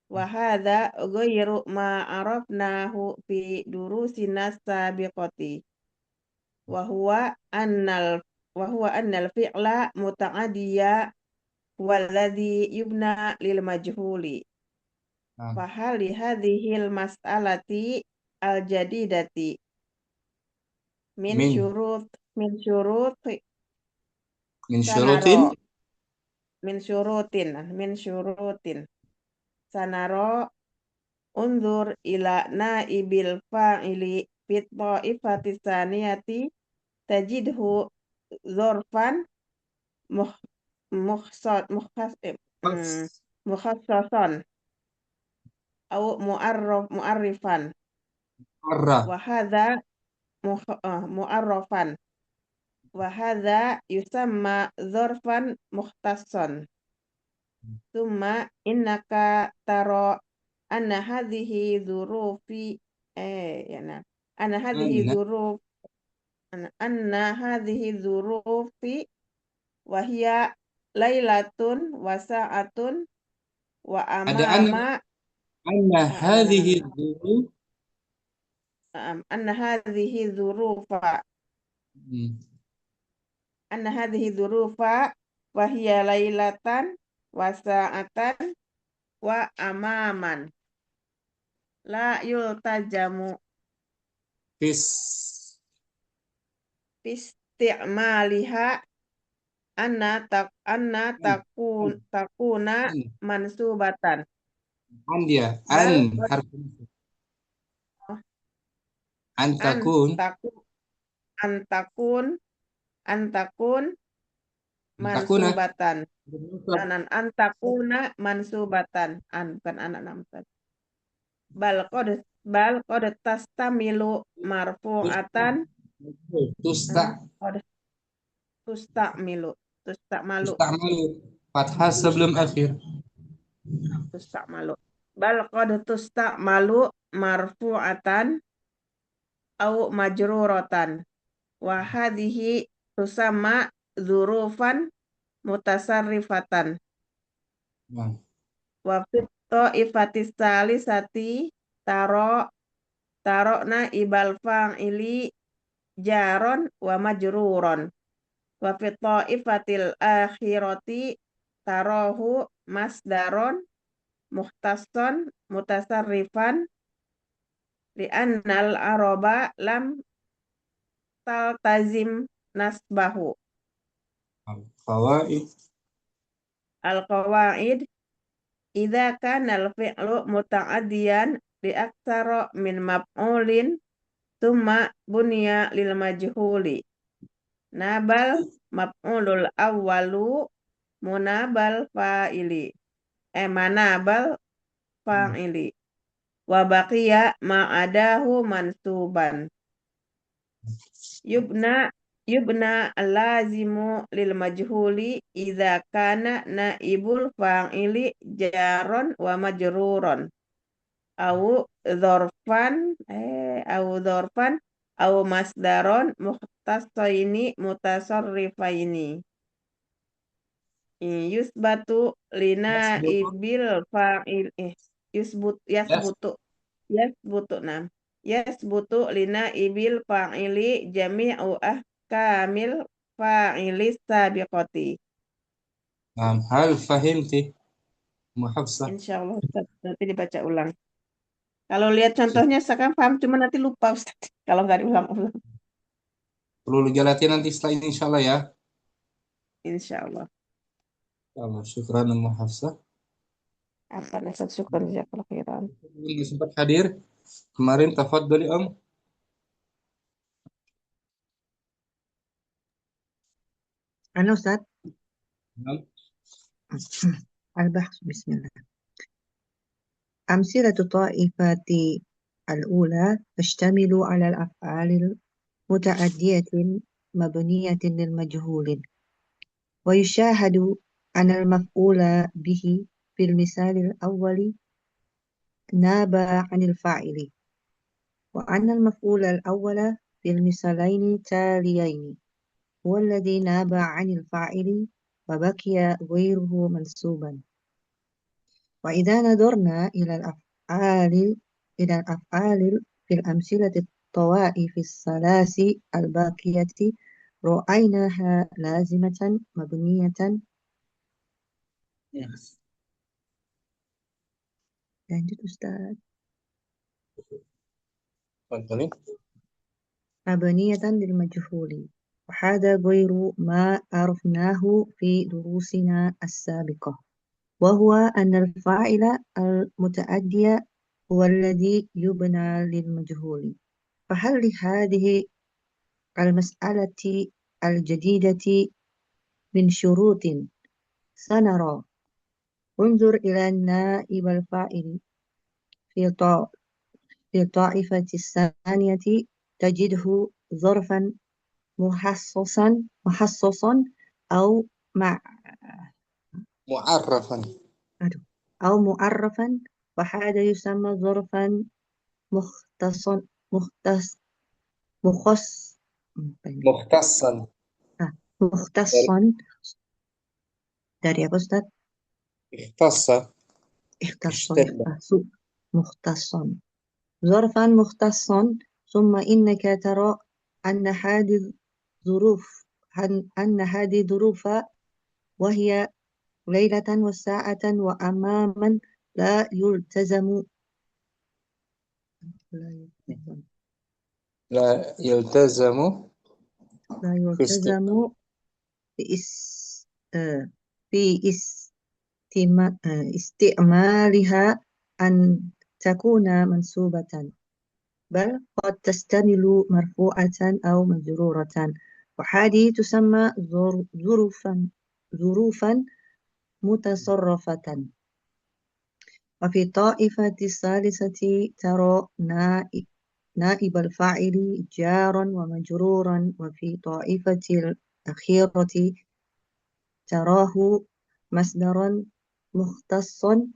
wa hadza ghayru ma arafnahu fi durusina sabiqati wa huwa annal fi'la muta'addiya walladhi yubna lil majhuli fa hal hadhil mas'alati al jadidati min syurutin sanaro undur ila naibil fa'ili fit ta'ifati saniyati tajidhu dzarfan mukhassasan au mu'arrifan Marra. wa hadza mu'arrafan wa hadza yusamma dzarfan mukhtassan. Tsumma innaka tara anna hadhihi dzurufi anna hadhihi Anna. dzuruf anna hadhihi dzurufi wa hiya lailatun wa sa'atun wa Ada anna hadhihi dzuruf. anna hadhihi dzurufa anna hadhihi dzurufa wa hiya lailatan wa sa'atan wa amaman la yultajamu isti'maliha anna takuna mansubatan An dia. bal Harf an takun. antakun Takuna. mansubatan antakuna mansubatan bukan anak nampan bal qad tastamilu marfu'atan Tusta. tustamalu Fathah sebelum akhir. tustamalu bal qad tustamalu marfu'atan au majruratan wa hadhihi tusamma dzurufan mutasarrifatan wa fit ta'ifatis salisati tarokna ibal fa'ili jaron wa majruron wa fit ta'ifatil akhirati tarohu masdaron mukhtasson mutasarrifan li'annal araba lam taltazim nasbahu. Fawaid. Al-qawaid idza kana al-fi'lu muta'addiyan li aktsara min maf'ulin thumma bunya lil majhuli nabal maf'ulul awwalu munabal fa'ili manabal fa'ili wa baqiya ma'adahu mansuban yubna lazimu lil majhuli idza kana naibul fa'ili jaron wa majruron au dzarfan au masdaron mukhtassaini mutasarrifaini yusbatu lina ibil fa'il yasbutu lina ibil fa'ili jami'u kamil fa'ilis sabiqati. Hal fahimti Muhafsah? Insyaallah Ustaz, nanti dibaca ulang. Kalau lihat contohnya sekarang paham, cuma nanti lupa Ustaz kalau nggak diulang-ulang. Perlu latihan nanti setelah ini insyaallah ya. Insyaallah. Syukran Muhafsah. Apa Ustaz, syukran jazakallahu khairan. Yang sempat hadir kemarin, tafadhali Om. Halo Ustaz. Al-Bahs, bismillah. أمثلة الطائفة الأولى تشتمل على الأفعال المتعدية مبنية للمجهول ويشاهد أن المفعول به في المثال الأول ناب عن الفاعل وأن المفعول الأول في المثالين التاليين هو الذي ناب عن الفاعل وبقي غيره منصوبا. وإذا نظرنا إلى الأفعال في الأمثلة الطوائف الثلاث الباقية رأيناها لازمة مبنية lanjut Ustaz. مبنية للمجهول وهذا غير ما عرفناه في دروسنا السابقة وهو أن الفاعل المتعدي هو الذي يبنى للمجهول. فهل لهذه المسألة الجديدة من شروط سنرى انظر إلى النائب الفاعل في الطائفة الثانية تجده ظرفا محصصا أو مع معرفا. أو معرفا، وهذا يسمى ظرفا مختصا مخص مختصا. مختصا dari apa Ustaz? اختص. اختص اشتد. مختصا ظرفا مختصا. ثم إنك ترى أن هذه ظروف وهي ليلة وساعة وأماما لا يلتزم لا يلتزم لا في يلتزم في استعمالها أن تكون منصوبة، بل قد تستعمل مرفوعة أو مجرورة، وهذه تسمى ظروفا متصرفة. وفي الطائفة الثالثة ترى نائب الفاعل جارا ومجرورا، وفي الطائفة الأخيرة تراه مصدرا مختصا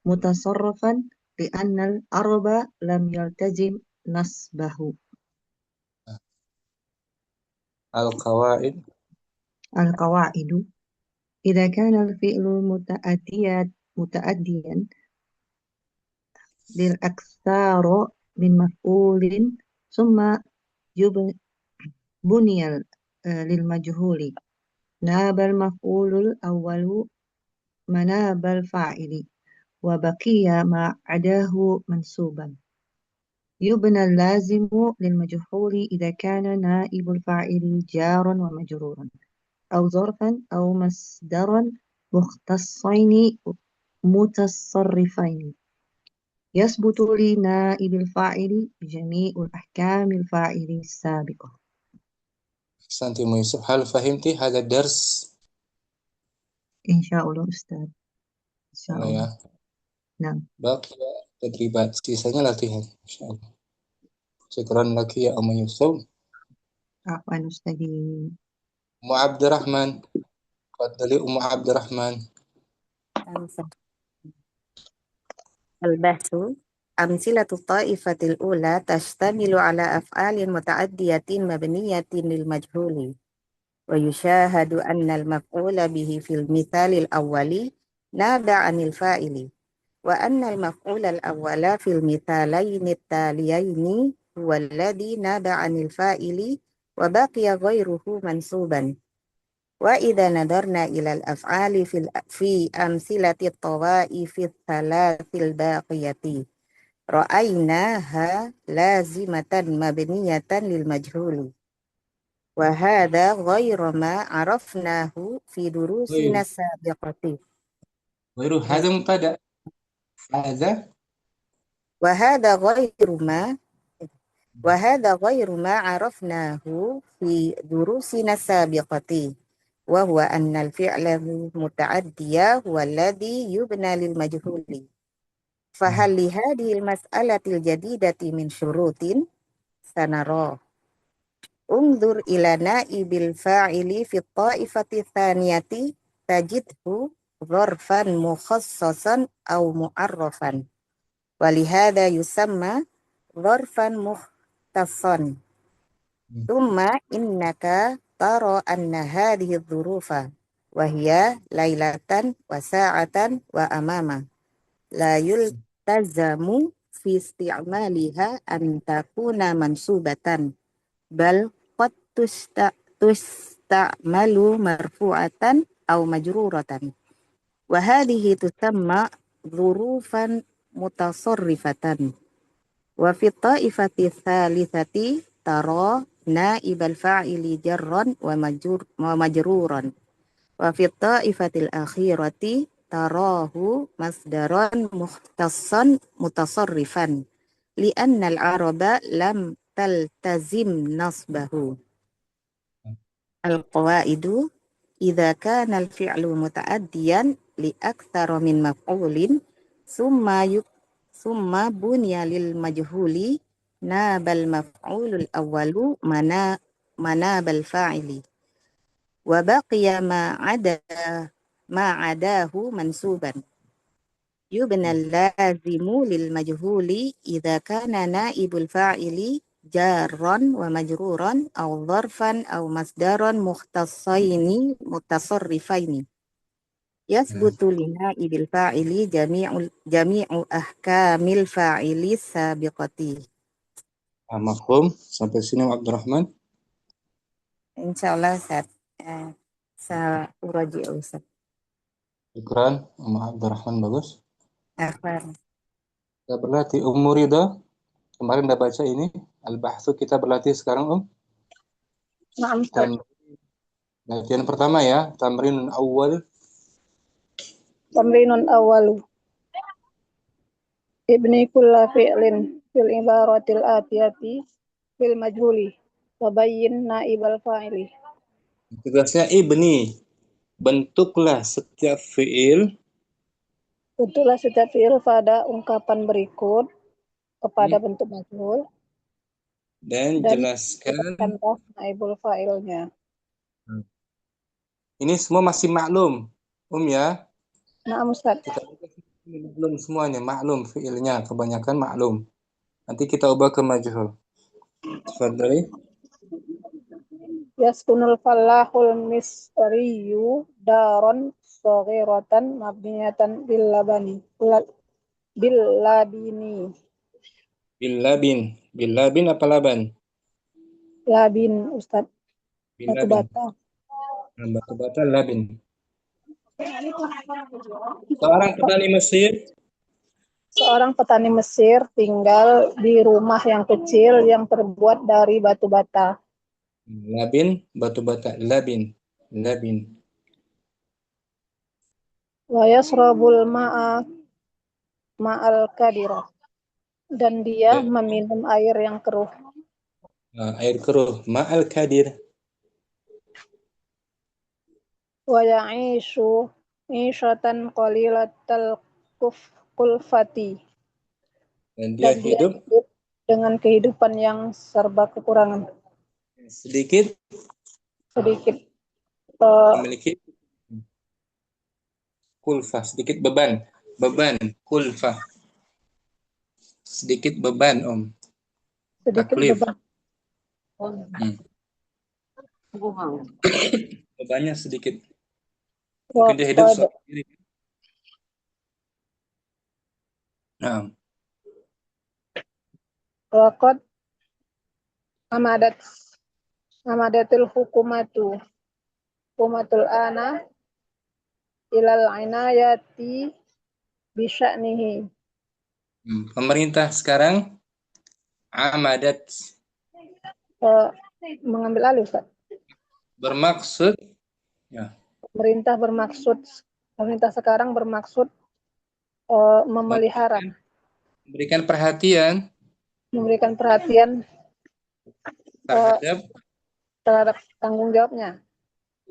متصرفا لأن العرب لم يلتزم نصبه. القواعد: إذا كان الفعل متأديا للأكثر من مفعول ثم بني للمجهول، ناب المفعول الأول مناب الفاعل وبقي ما عداه منصوبا. يبنى اللازم للمجهول إذا كان نائب الفاعل جارا ومجرورا أو ظرفا أو مصدرا مختصين متصرفين. يثبت لنائب الفاعل جميع الأحكام الفاعل السابقة. أحسنت أم يوسف. هل فهمت هذا الدرس؟ إن شاء الله أستاذ، إن شاء الله الله. ya. نعم. Baik, tadribat. Sisanya latihan. Insyaallah. Syukran laki ya Om Yusuf. عفوا أستاذي. Ummu Abdurrahman. Tafadhali Ummu Abdurrahman. البحث أمثلة الطائفة الأولى تشتمل على أفعال متعدية مبنية للمجهول، ويشاهد أن المفعول به في المثال الأول نابع عن الفاعل، وأن المفعول الأول في المثالين التاليين هو الذي نابع عن الفاعل وبقي غيره منصوبا. وإذا نظرنا إلى الأفعال في أمثلة الطوائف الثلاث الباقية رأيناها لازمة مبنية للمجهول، وهذا غير ما عرفناه في دروسنا السابقة. غير هذا مبتدأ. هذا وهذا غير ما عرفناه في دروسنا السابقة، وهو أن الفعل المتعدي هو الذي يبنى للمجهول. فهل لهذه المسألة الجديدة من شروط؟ سنراه. انظر إلى نائب الفاعل في الطائفة الثانية تجده ظرفا مخصصا أو معرفا، ولهذا يسمى ظرفا مختصا. ثم إنك ترى أن هذه الظروف وهي ليلة وساعة وأماما لا يلتزم في استعمالها أن تكون منصوبة، بل قد تستعمل مرفوعة أو مجرورة، وهذه تسمى ظروفا متصرفة. وفي الطائفة الثالثة ترى نائب الفاعل جرا ومجرورا، وفي الطائفة الأخيرة تراه مصدرا مختصا متصرفا لأن العرب لم تلتزم نصبه. القواعد: إذا كان الفعل متعديا liaktsara min maf'ulin summa bunya lil majhuli nabal maf'ulul awwalu manabal fa'ili wa baqiya ma'adahu mansuban yubnal lazimu lil majhuli idza kana naibul fa'ili jarran wa majruran aw dharfan aw masdaran mukhtassaini mutasarrifaini yasbutu li naibil fa'ili jami'u ahkamil fa'ili sabiqati. Mafhum sampai sini Abdurrahman. Insyaallah sa uraji Ustaz. Syukran Abdurrahman, bagus. Afwan. Kita berlatih Ridha. Kemarin udah baca ini Al-Bahthu, kita berlatih sekarang Naam Ustaz. Latihan pertama ya, tamrin awal. Tamrinun awalu. Ibni kulla fi'lin fil ibaratil atiyati fil majhuli. Wabayyin naibal fa'ili. Tugasnya ibni. Bentuklah setiap fi'il. Bentuklah setiap fi'il pada ungkapan berikut kepada bentuk majhul. Dan jelaskan. Naibul fa'ilnya. Ini semua masih maklum, ya. Naam Ustaz. Kita maklum semuanya, maklum fi'ilnya, kebanyakan maklum. Nanti kita ubah ke majhul. Tafadhali. Yaskunul fallahul misriyu daron saghiratan mabniyatan bil labini. Bil labin apa laban? Labin Ustaz. Batu bata. Batu bata labin. Seorang petani Mesir tinggal di rumah yang kecil yang terbuat dari batu bata. Labin, batu bata, labin. Wa yasrabul ma'al kadirah. Dan dia meminum air yang keruh. Air keruh, ma'al kadir. Wa ya'ishu ishatan qalilatal kulfati. Dan dia hidup dengan kehidupan yang serba kekurangan. Sedikit memiliki kulfah, sedikit beban kulfah. Sedikit beban, beban. Bebannya sedikit. Mungkin dia hidup sendiri. Nah. Waqad amadatil hukumatul ana ilal inayati bisya'nihi. Pemerintah sekarang amadat mengambil alih Ustaz. Bermaksud ya. Pemerintah sekarang bermaksud memelihara, memberikan perhatian terhadap tanggung jawabnya.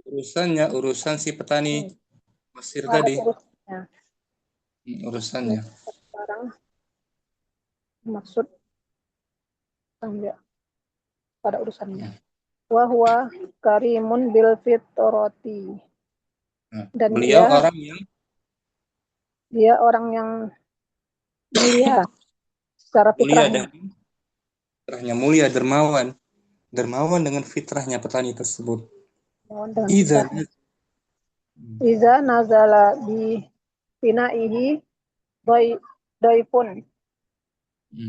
Urusan si petani Mesir tadi. Urusannya. Sekarang maksud tanggung jawab pada urusannya. Wa huwa karimun bil fitrati. Dan beliau orang yang mulia secara fitrahnya. Mulia, dermawan dengan fitrahnya petani tersebut. Iza nazala bi finaihi daifun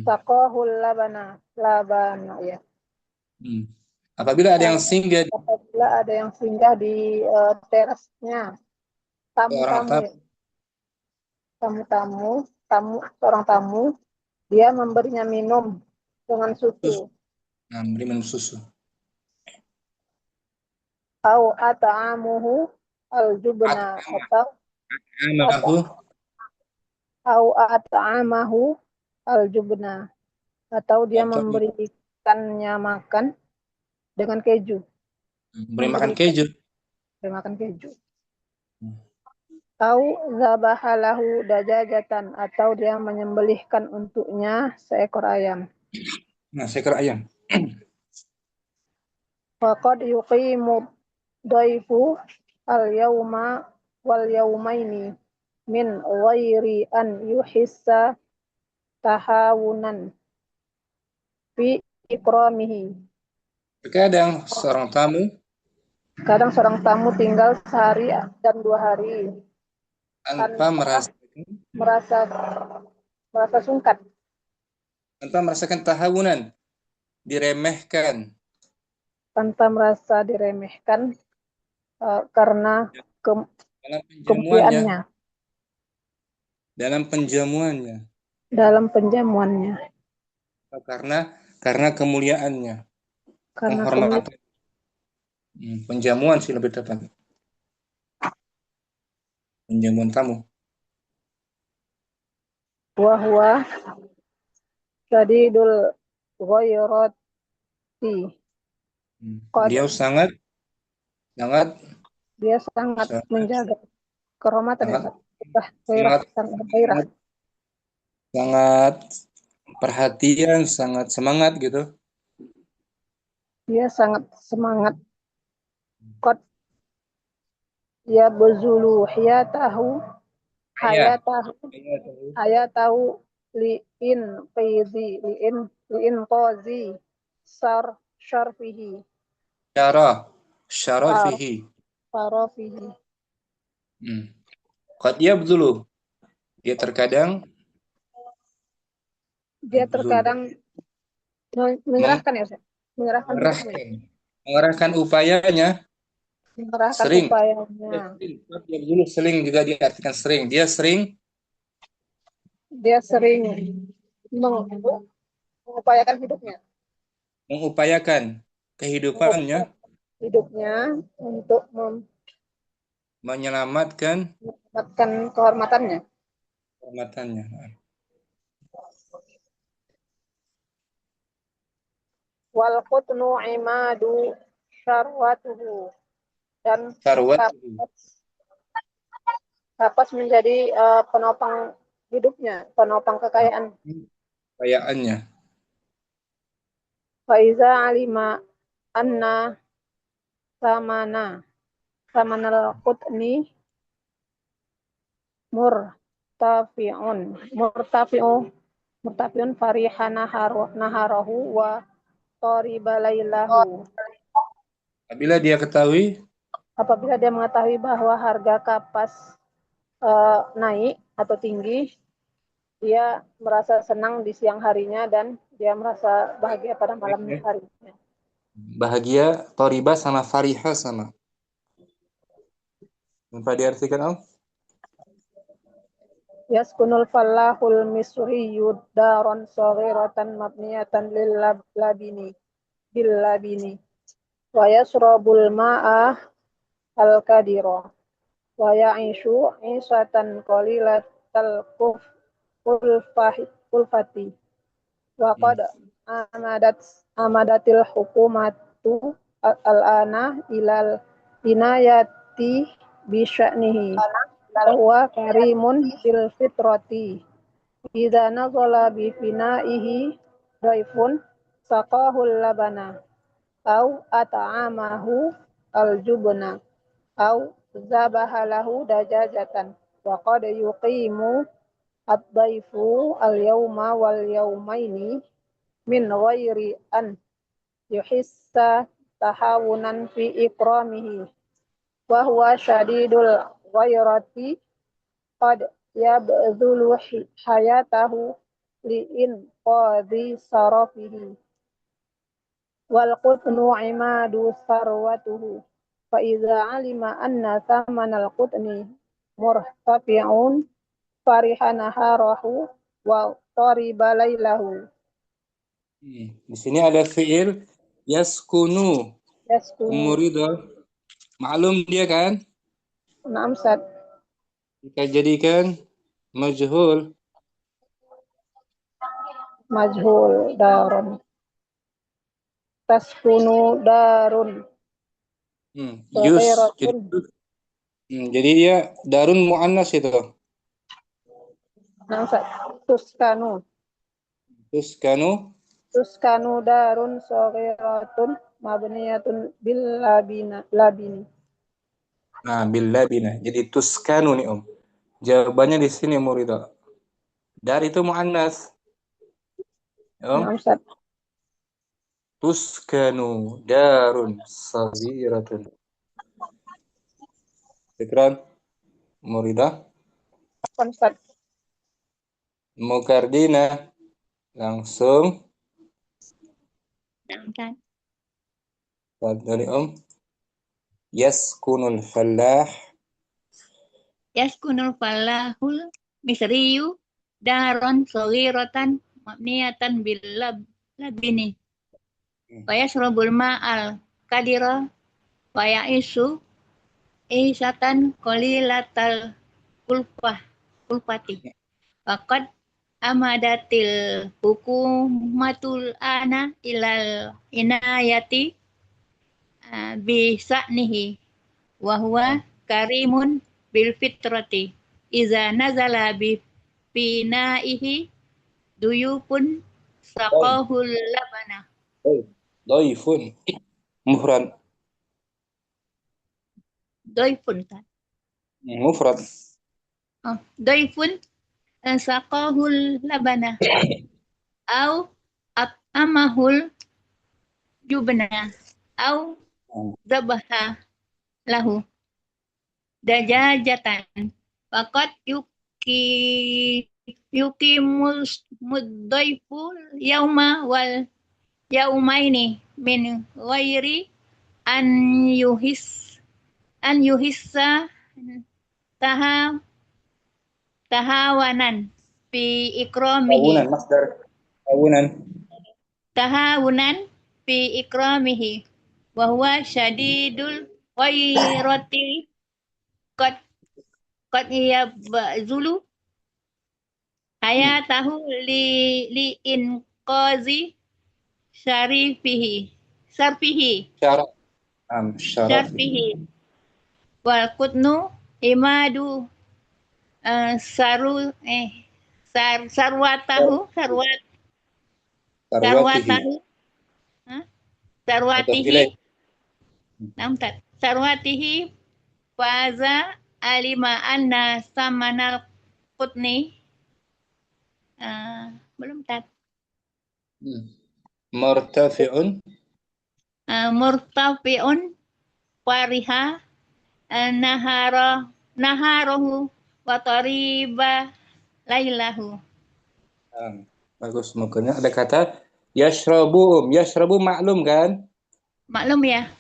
taqahul labana ya. Apabila ada yang singgah di terasnya, seorang tamu, dia memberinya minum dengan susu. Beri minum susu. Au at'amuhu al-jubna atau dia memberikannya makan dengan keju. Beri makan keju. Au zabahalahu dajajatan, atau dia menyembelihkan untuknya seekor ayam. Nah, seekor ayam. Faqad yuqimu dhaifu al-yawma wal yawmaini min ghairi an yuhissa tahawunan fi ikramihi. Terkadang seorang tamu Kadang seorang tamu tinggal sehari dan 2 hari tanpa merasa sungkan, merasakan tahawunan, diremehkan tanpa merasa diremehkan karena dalam penjamuannya, kemuliaannya, dalam penjamuannya, karena kemuliaannya, karena penghormatan. Penjamuan sih lebih tepat. Penjamuan tamu. Wahwa syadidul ghairati. Dia sangat menjaga kehormatan, sangat perhatian, sangat semangat gitu. Dia sangat semangat. Qad yabzulu hayatahu liin qazi syarfihi. Syarafihi. Qad yabzulu. Dia terkadang menyerahkan upayanya. Sering juga diartikan sering. Dia sering mengupayakan hidupnya. Mengupayakan kehidupannya. Untuk menyelamatkan kehormatannya. Wal qutnu imadu syarwatuhu, dan kapas menjadi penopang hidupnya, penopang kekayaannya. Faiza alima anna samanal qutni murtafi'un fariha naharahu wa tariba lailahu. Apabila dia mengetahui bahwa harga kapas naik atau tinggi, dia merasa senang di siang harinya dan dia merasa bahagia pada malam harinya. Bahagia, tariba sama fariha sama. Apa diartikan, Om? Yaskunul fallahul misriyyu daron saghiratan mabniyatan bil labini wa yasrabul ma'a al-kadira wa ya'ishu 'isatan qalilatal kulfati wa qad amadatil hukumatu al-ana ilal inayati bi sya'nihi wa karimun bil fitrati idza nazala bi finaihi dhaifun saqahul labana au at'amahu al-jubna au zabahalahu dajajatan wa qad yuqimu ad-dhaifu al-yawma wal yawmaini min ghairi an yuhissa tahawunan fi ikramihi wa huwa syadidul ghairati qad yabdhulu hayatahu liin qadhi sarafihi wal qutnu imadu sarwatuhu fa idza alima anna thamanal qutni murtafi'un fariha naharahu wa tariba lailahu. Di sini ada fi'il yaskunu. Muridho. Maklum dia kan? Naam, Ustaz. Kita jadikan majhul darun. Taskunu darun. Jadi dia darun muannas itu. Nah, Ustaz. Tuskanu. Tuskanu darun saghiratun mabniyatun bil labini. Nah, bil labina. Jadi tuskanu nih Om. Jawabannya di sini Murido. Dar itu muannas. Om. Nah, Ustaz. Tuskanu darun saghiratun. Fikran Murido. Ustaz. Mukardina langsung Nah, dari Om. Yaskunul fallah Yaskunul falahul misriyu daron saghiratan mabniyatan bil labini. Wa yashrabul ma'al kadira wa ya'isu ihsatan qalilatal kulfati. Faqad amadatil hukumatul ana ilal inayati bi sa'nihi wa huwa karimun bil fitrati iza nazala bi finaihi duyupun saqahul labana. Doifun mufrad. Doifun kan? Mufrad. Doifun saqahul labana au at'amahul jubna au zabaha lahu dajajatan faqad mudaiful yauma wal yaumaini min ghairi an yuhissa tahawanan fi ikramihi Tawunan masdar. tahawunan fi ikramihi wa huwa syadidul ghairati qad yabzulu hayatahu li inqazi sarfihi Syarat. syarfihi wal qutnu imadu sarwatihi sarwatihi faza alima anna samanal qutni belum tat murtafi'un fariha naharahu wa tariba lailahu. Bagus, makanya ada kata yashrabu. Yashrabu maklum kan? Maklum ya?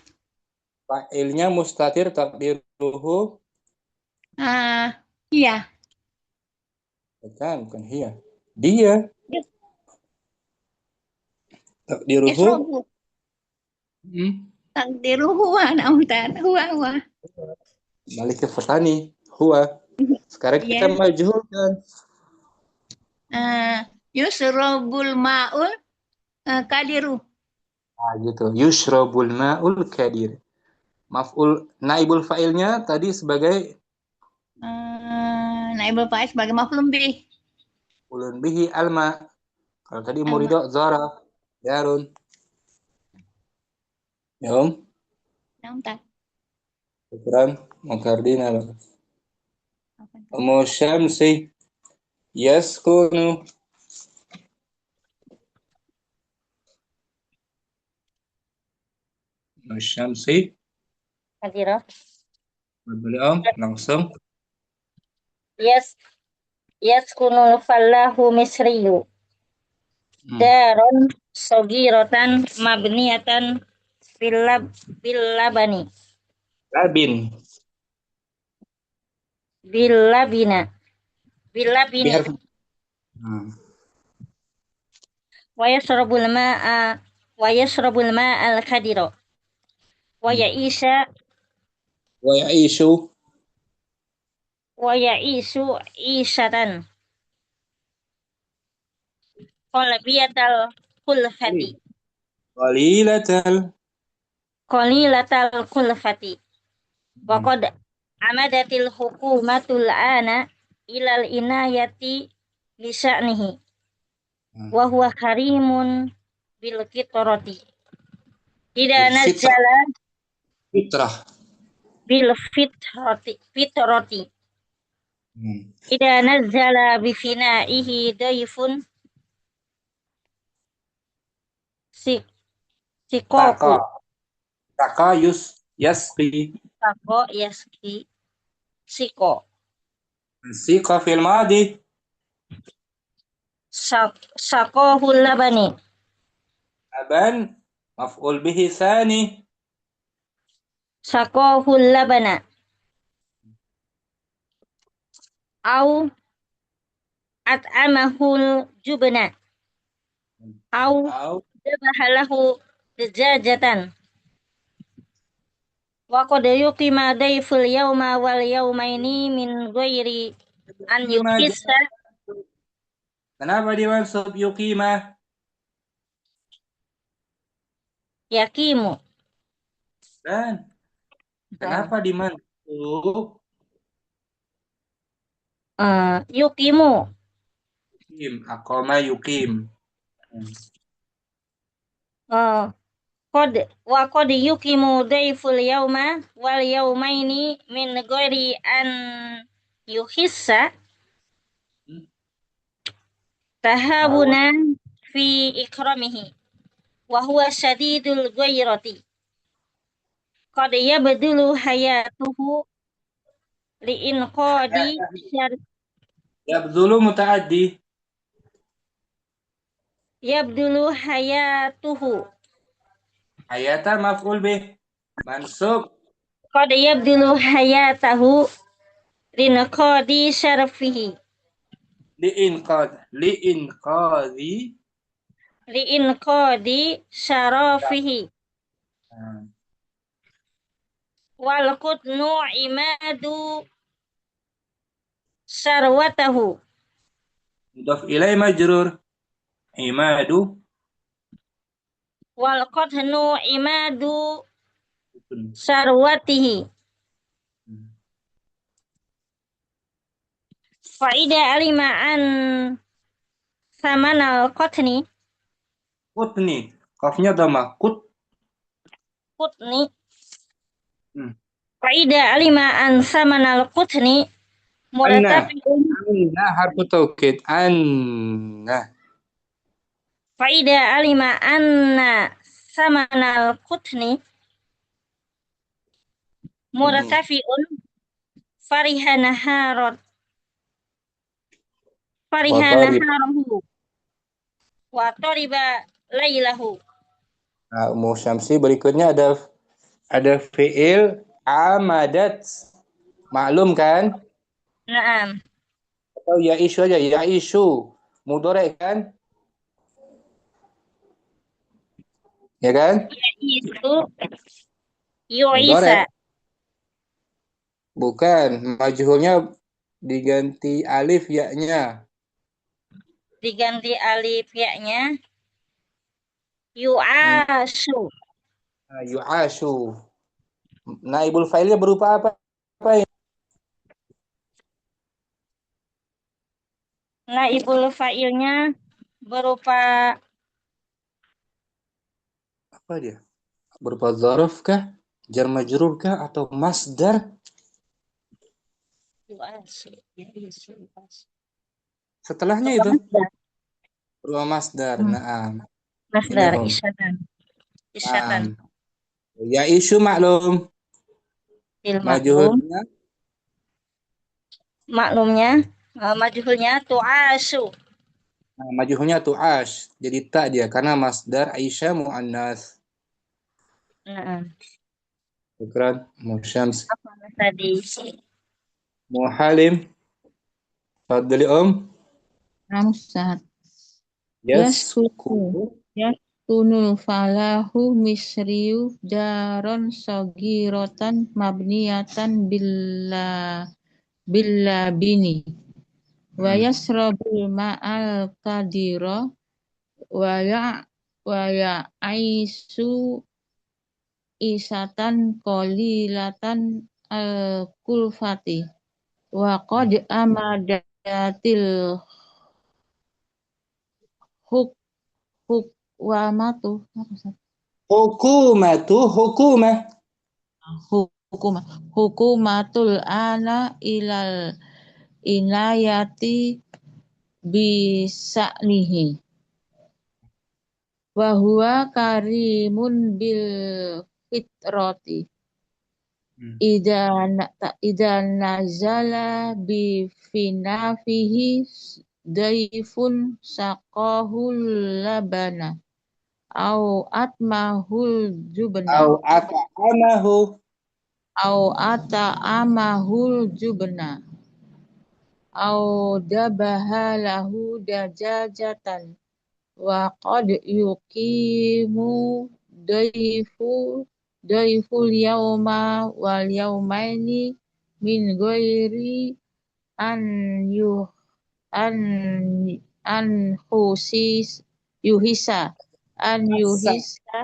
Fa'ilnya mustatir takdiruhu. Iya. Bukan hiya. Dia. Takdiruhu. Yashrabu. Takdiruhu huwa naumtan. Huwa. Balik ke Fatani. Huwa. Sekarang kita majhul kan? Yusrabul ma'ul kadiru. Gitu. Yusrabul ma'ul kadir. Maf'ul naibul fa'ilnya tadi sebagai naibul fa'il sebagai maf'ulun bih. Ulun bihi alma. Kalau tadi murido zara darun. Ya Om? Naumtan. Syukran. Mukardina. Umu syamsi yaskunu Syamsi Kadira. beliau langsung Yaskunul fallahu misriyu daron sogiratan mabniyatan bil labina wa yashrabul ma'al kadira wa ya'ishu ishatan qalabiyatal kulfati qalilatal kulfati wa qad amadatil hukumatul ana ilal inayati lisa'nihi wa huwa karimun bil fitrati. Tidak Bil fitrah. nazala Fitrah. bil fitrati. Tidak nazala bi finaihi dayfun sikoku. Taka yasqi. Sako yaski siko. Sika fil madi. Sakohul labani. Laban maf'ul bihi tsani. Sakohul labana. Au at'amahul jubna. Au dabahalahu dajajatan. Wa qad yuqima dayful yawma wal yawmaini min ghairi an yuhissa. Kenapa dimaksud yuqima? Yakimu. Dan kenapa dimaksud Yukimu. Aqama yuqim. Qad yukimu dayful yawma wal yawmaini min ghairi an yuhissa tahabunan fi ikramihi wa huwa syadidul ghairati. Qad yabdulu hayatuhu li'inqadi Yabdulu mutaaddi. yabdulu hayatuhu. Hayata maf'ul bih. Mansub. Qad yabdulu hayatahu linqadi syarfihi. Li'inqadi syarafihi. Wal qutnu imadu sarwatahu. Mudhaf ilai majrur. Imadu. Wal qutnu imadu sarwatihi. Faida alima an samanal qutni. Qutni. Qafnya dhamma. Qutni. Faida alima an samanal qutni muratafi'un. Anna harfu taukid. Anna. Faida alima anna samanal qutni muratafi'un farihana harahu wa tariba lailahu. Nah, Ummu Syamsi berikutnya ada fi'il amadat. Maklum kan? Naam. Atau ya'ishu aja, ya'ishu. Mudhari kan? Ya kan? Ya'isu yu'isa. Bukan, majhulnya diganti alif ya-nya. Diganti alif ya-nya. Yu'ashu. Yu'ashu. Naibul fa'ilnya berupa apa? Naibul fa'ilnya berupa apa dia? Berupa dzaraf kah? Jar majrur kah? Atau masdar? Setelahnya itu berupa masdar. Naam. Masdar isyatan. Ya isu maklum. Majhulnya tu'ashu. Nah, majhulnya tu'ash. Jadi tak dia karena masdar Aisyah muannas. Syukran, Musyams. Apa tadi? Muhalim. Fadli Ustaz. Yaskunul falahu misriyu daron sogirotan mabniyatan billa bini wa yasrabul ma'al kadiro wa aisu isatan qalilatan al-kulfati wa qad amadatil huk hukwamatu apa Ustaz? Hukumah. Hukumatul ana ilal inayati bisa'nihi wa huwa karimun bil fitrati idza nazala bi finafihi daifun saqahul labana au atmahul jubna Au at'amahu. au ata'amahul jubna au dabaha lahu dajajatan wa qad yuqimu daiful yauma wal yaumaini min ghairi an yuh an husis yuhisa an Hassa. yuhisa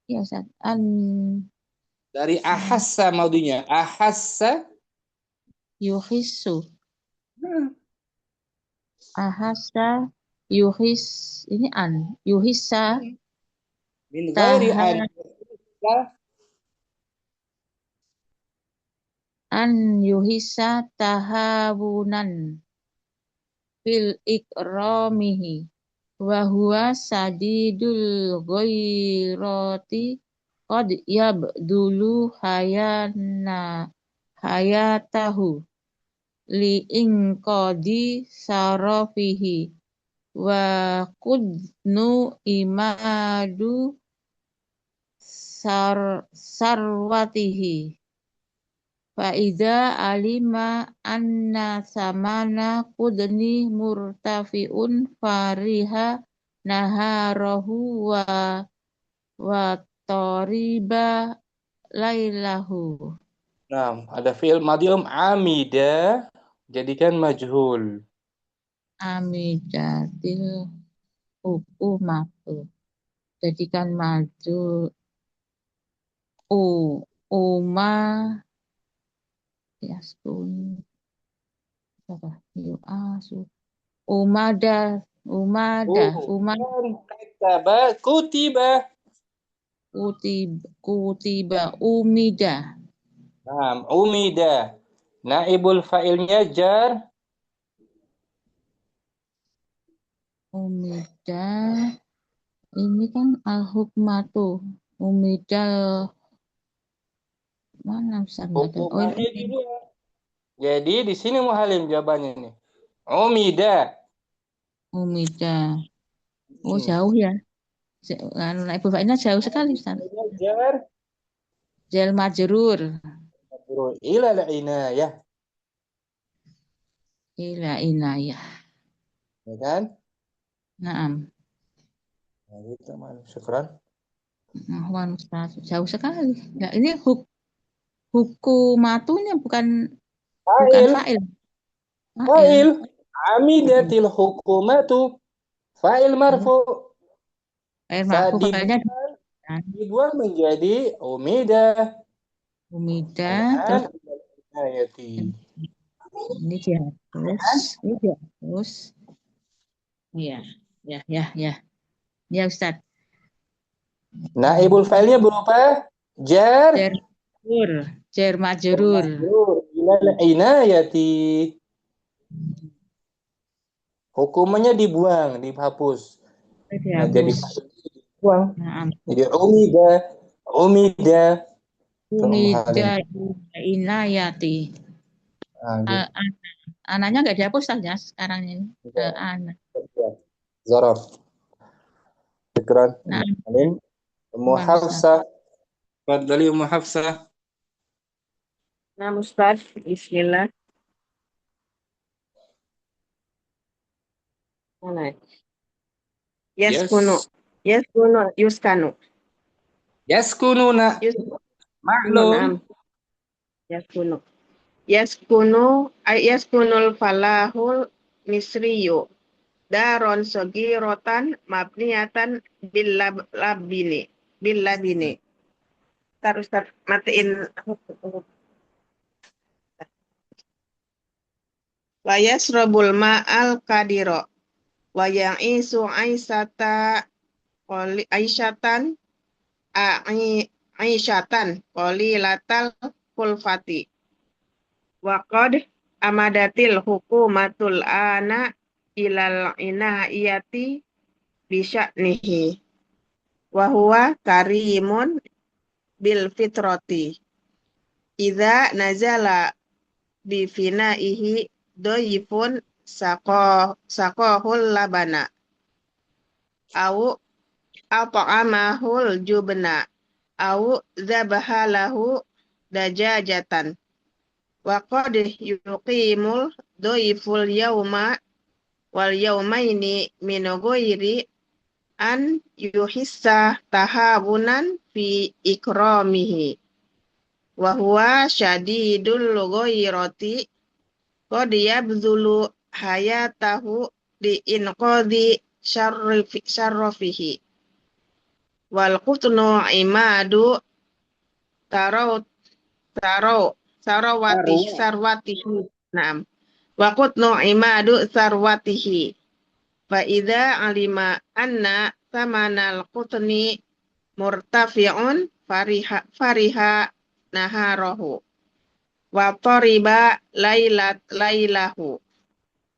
ya Ustaz an Dari ahassa maudinya. Ahassa. yuhisu ahasa yuhis ini an yuhisa Min ghairi taha an yuhisa tahawunan fil ikramihi wa huwa sadidul ghairati qad yabdulu hayatahu li inqadi sarafihi wa qudnu imadu sarwatihi fa idza alima anna samana qudni murtafiun fariha naharahu wa tariba lailahu. Nah, ada fi'il madhi amida, jadikan majhul. Amidatil hukumatu, jadikan maju uma yaskun apa yu'asu umada Kataba kutiba. kutiba umida. Nah, umida. Naibul fa'ilnya jar. Umida ini kan al-hukmatu. Umidal mana Ustaz? Hukumannya di dua. Jadi di sini muhalim jawabannya nih. Umida. Oh jauh ya. Naibul fa'ilnya jauh sekali Ustaz. Jar. Jal majrur. Ila al-inayah. Ila inayah. Ya kan? Naam. Nah, gitu man. Syukran. Nah, Ustaz, jauh sekali. Ya, ini hukumatunya bukan Fa'il. Fa'il. Amidatil hukumatu. Fa'il marfu. Fa'il marfu fa'ilnya dibuang menjadi umida. Terus Ayati. ini terus. Iya. Ya Ustaz. Naibul fa'ilnya berupa jar. Jar majrur. Ilal inayati. Hukumannya dibuang, dihapus. Nah, jadi dibuang. Jadi umida inayati. Anaknya nggak dihapus saja sekarang ini. Anak. Zaraf. Syukran. Amin. Ummu Hafsah. Fadhali Ummu Hafsah. Nah, Ustaz, bismillah. Mana? Yaskunu yuskanu. Yaskununa. Maklum. Yaskunul falahul misriyu daron sogirotan mabniyatan bil labini Ustaz matiin. Wa yasrabul ma'al kadiro. Wa ya'isu aisyatan aisyatan qalilatal kulfati. Wa qad amadatil hukumatul ana ilal inayati bisya'nihi. Wa huwa karimun bil fitrati. Idza nazala bi finaihi doyifun saqahul labana au at'amahul jubna au zabahalahu dajajatan wa qad yuqimul doyiful yauma wal yaumaini min ghairi an yuhissa tahabunan fi ikramihi wa huwa syadidul ghairati qad yabdhulu hayatahu li inqadhi syarrafihi wal qutnu imadu sarwatihi na'am wa qutnu imadu sarwatihi fa idza alima anna samanal qutni murtafi'un fariha naharahu wa tariba lailahu.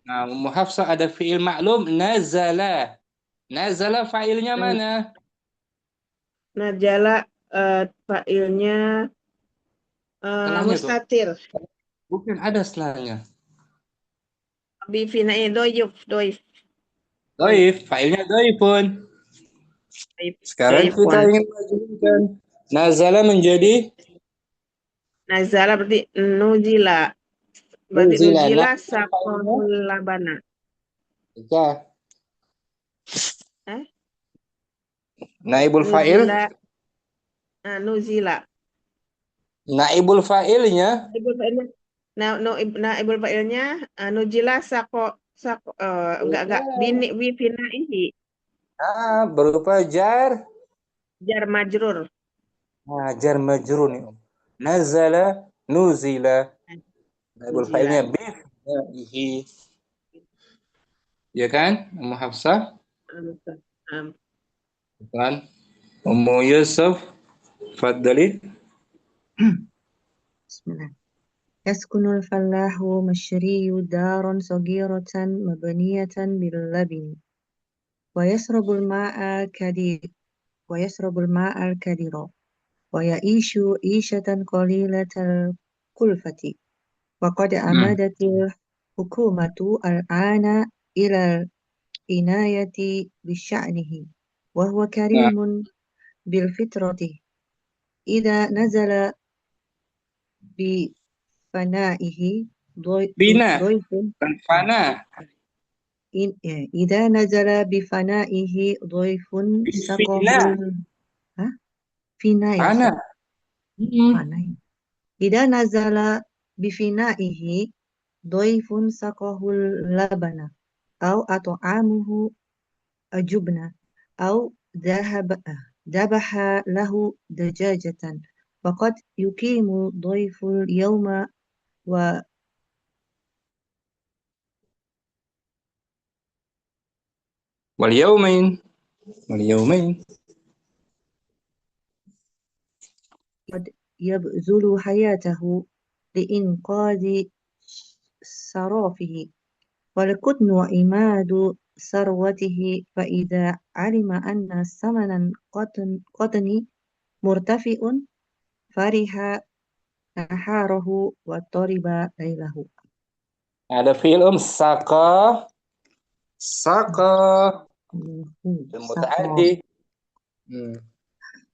Nah, Ummu Hafsah ada fi'il maklum nazala. Nazala fa'ilnya mana? Najala fa'ilnya Setelahnya tuh. mustatir. Bukan ada setelahnya. Bi fina'i doif. Doif, fa'ilnya doifun. Sekarang kita ingin majhulkan. Nazala menjadi nazala berarti nuzila. Berarti nuzila saqahul labana. Ya. Naibul fa'il. Nuzila. Naibul fa'ilnya. Naibul fa'ilnya nuzila enggak bi finaihi. Berupa jar Majrur. Jar majrur nih. Nazala, nuzila. Naibul fa'ilnya bi finaihi. Ya kan? Ummu Hafsah? Kan? Ummu Yusuf, faddali. Bismillah. Yaskunul fallahu masyriyu daran sagiratan mabniyatan bil labin. Wa yasrabul ma'al kadira. Wa ya'ishu ishatan qalilatal kulfati. Wa qad amadatil hukumatu al-ana ilal inayati bisya'nihi. Wa huwa karimun bil fitrati. Idza nazala bi fanaihi doifun fana. Idza nazala bi fanaihi doifun saqahul finai. Idza nazala bi finaihi doifun saqahul labana au at'amuhu ajubna au dabaha lahu dajajatan faqad yuqimu doiful yawma wa wal yawmain qad yabzulu hayatahu liinqadhi sarafihi wal kutnu imadu sarwatihi fa idza alima anna samanan qatni murtafi'un fariha naharahu wa tariba lailahu. Ada fi'il saqa mutaaddi.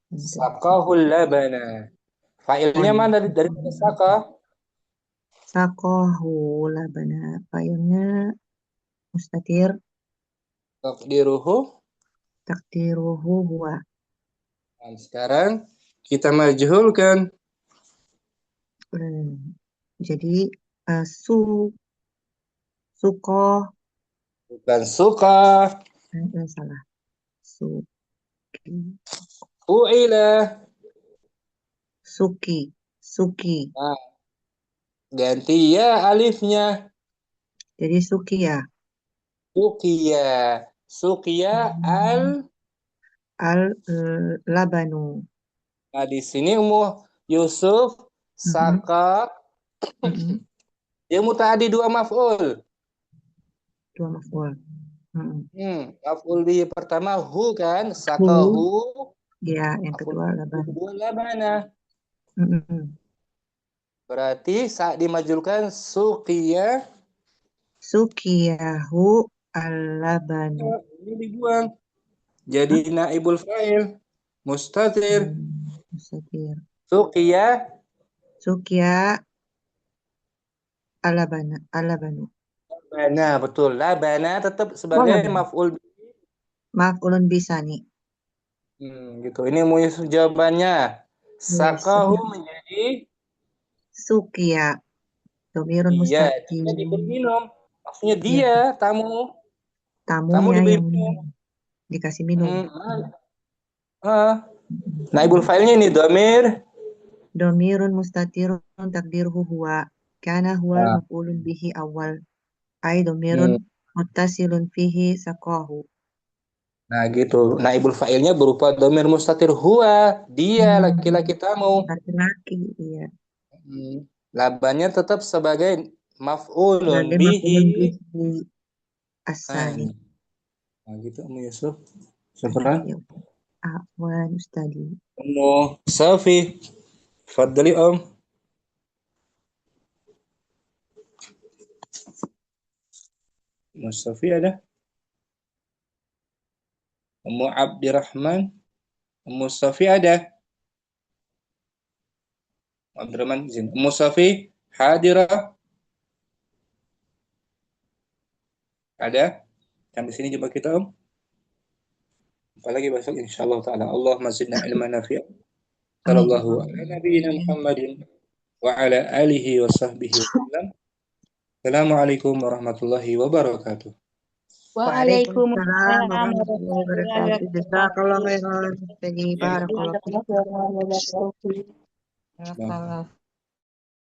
Saqahul labana. Fa'ilnya mana dari saqa? Saqahu labana. Fa'ilnya mustatir. Takdiruhu huwa. Dan sekarang kita majhulkan. Jadi suqa. Bukan suqa. Salah. Fu'ila. Suki. Suki. Nah, ganti ya alifnya. Jadi Sukiya. Sukiya. Sukiya Al-labanu. Nah, di sini Yusuf Mm-mm. saka Mm-mm. dia muta'addi dua maf'ul. Dua maf'ul. Mm-mm. Maf'ul bihi pertama hu kan, Hu. sakahu. Ya, yang Maf'ul kedua bihi laban. kedua labana. Mm-mm. Berarti saat dimajulkan suqiya Sukiyahu al-labanu. ini dibuang. Jadi naibul fa'il mustatir. Mustatir. Suqiya Sukiya al-labana. Al-labanu. labana, betul. Labana tetap Oh, sebagai labana. maf'ul. Maf'ulun bisani. Gitu. Ini jawabannya. Yes. Sakahu menjadi Sukiya. Domirun dia. mustatir. Dia diberi minum. Maksudnya Ya, dia, tamu. Tamu tamunya diberi yang minum. dikasih minum. Naibul fa'ilnya ini domir. Domirun mustatirun takdiruhu huwa. Kana huwa Nah, maf'ulun bihi awal. Ay domirun muttasilun fihi saqahu. nah gitu. Naibul fa'ilnya berupa domir mustatir huwa. Dia laki-laki tamu. Laki-laki, iya. Labannya tetap sebagai maf'ulun Sebagai maf'ulun bihi. bihi asani. Nah gitu Om Yusuf. Syukran. Ya, Afwan Ustadi. Safi. Fadli Om. Mas Safi ada? Ummu Abdirrahman. Ummu Safi ada? Abdurrahman izin. Ummu Safi hadirah. Ada? Sampai sini jumpa kita Om. Apalagi besok insyaallah taala. Allahumma zidna ilman nafi'a. Amin. Sallallahu ala nabiyyina Muhammadin wa ala alihi wa sahbihi wasallam. Assalamualaikum warahmatullahi wabarakatuh. Waalaikumsalam Waalaikumsalam warahmatullahi warahmatullahi wabarakatuh. Jazakallahu wabarakatuh. khairan. Jadi barakallahu fiik. Jazakallahu khairan. Barakallah.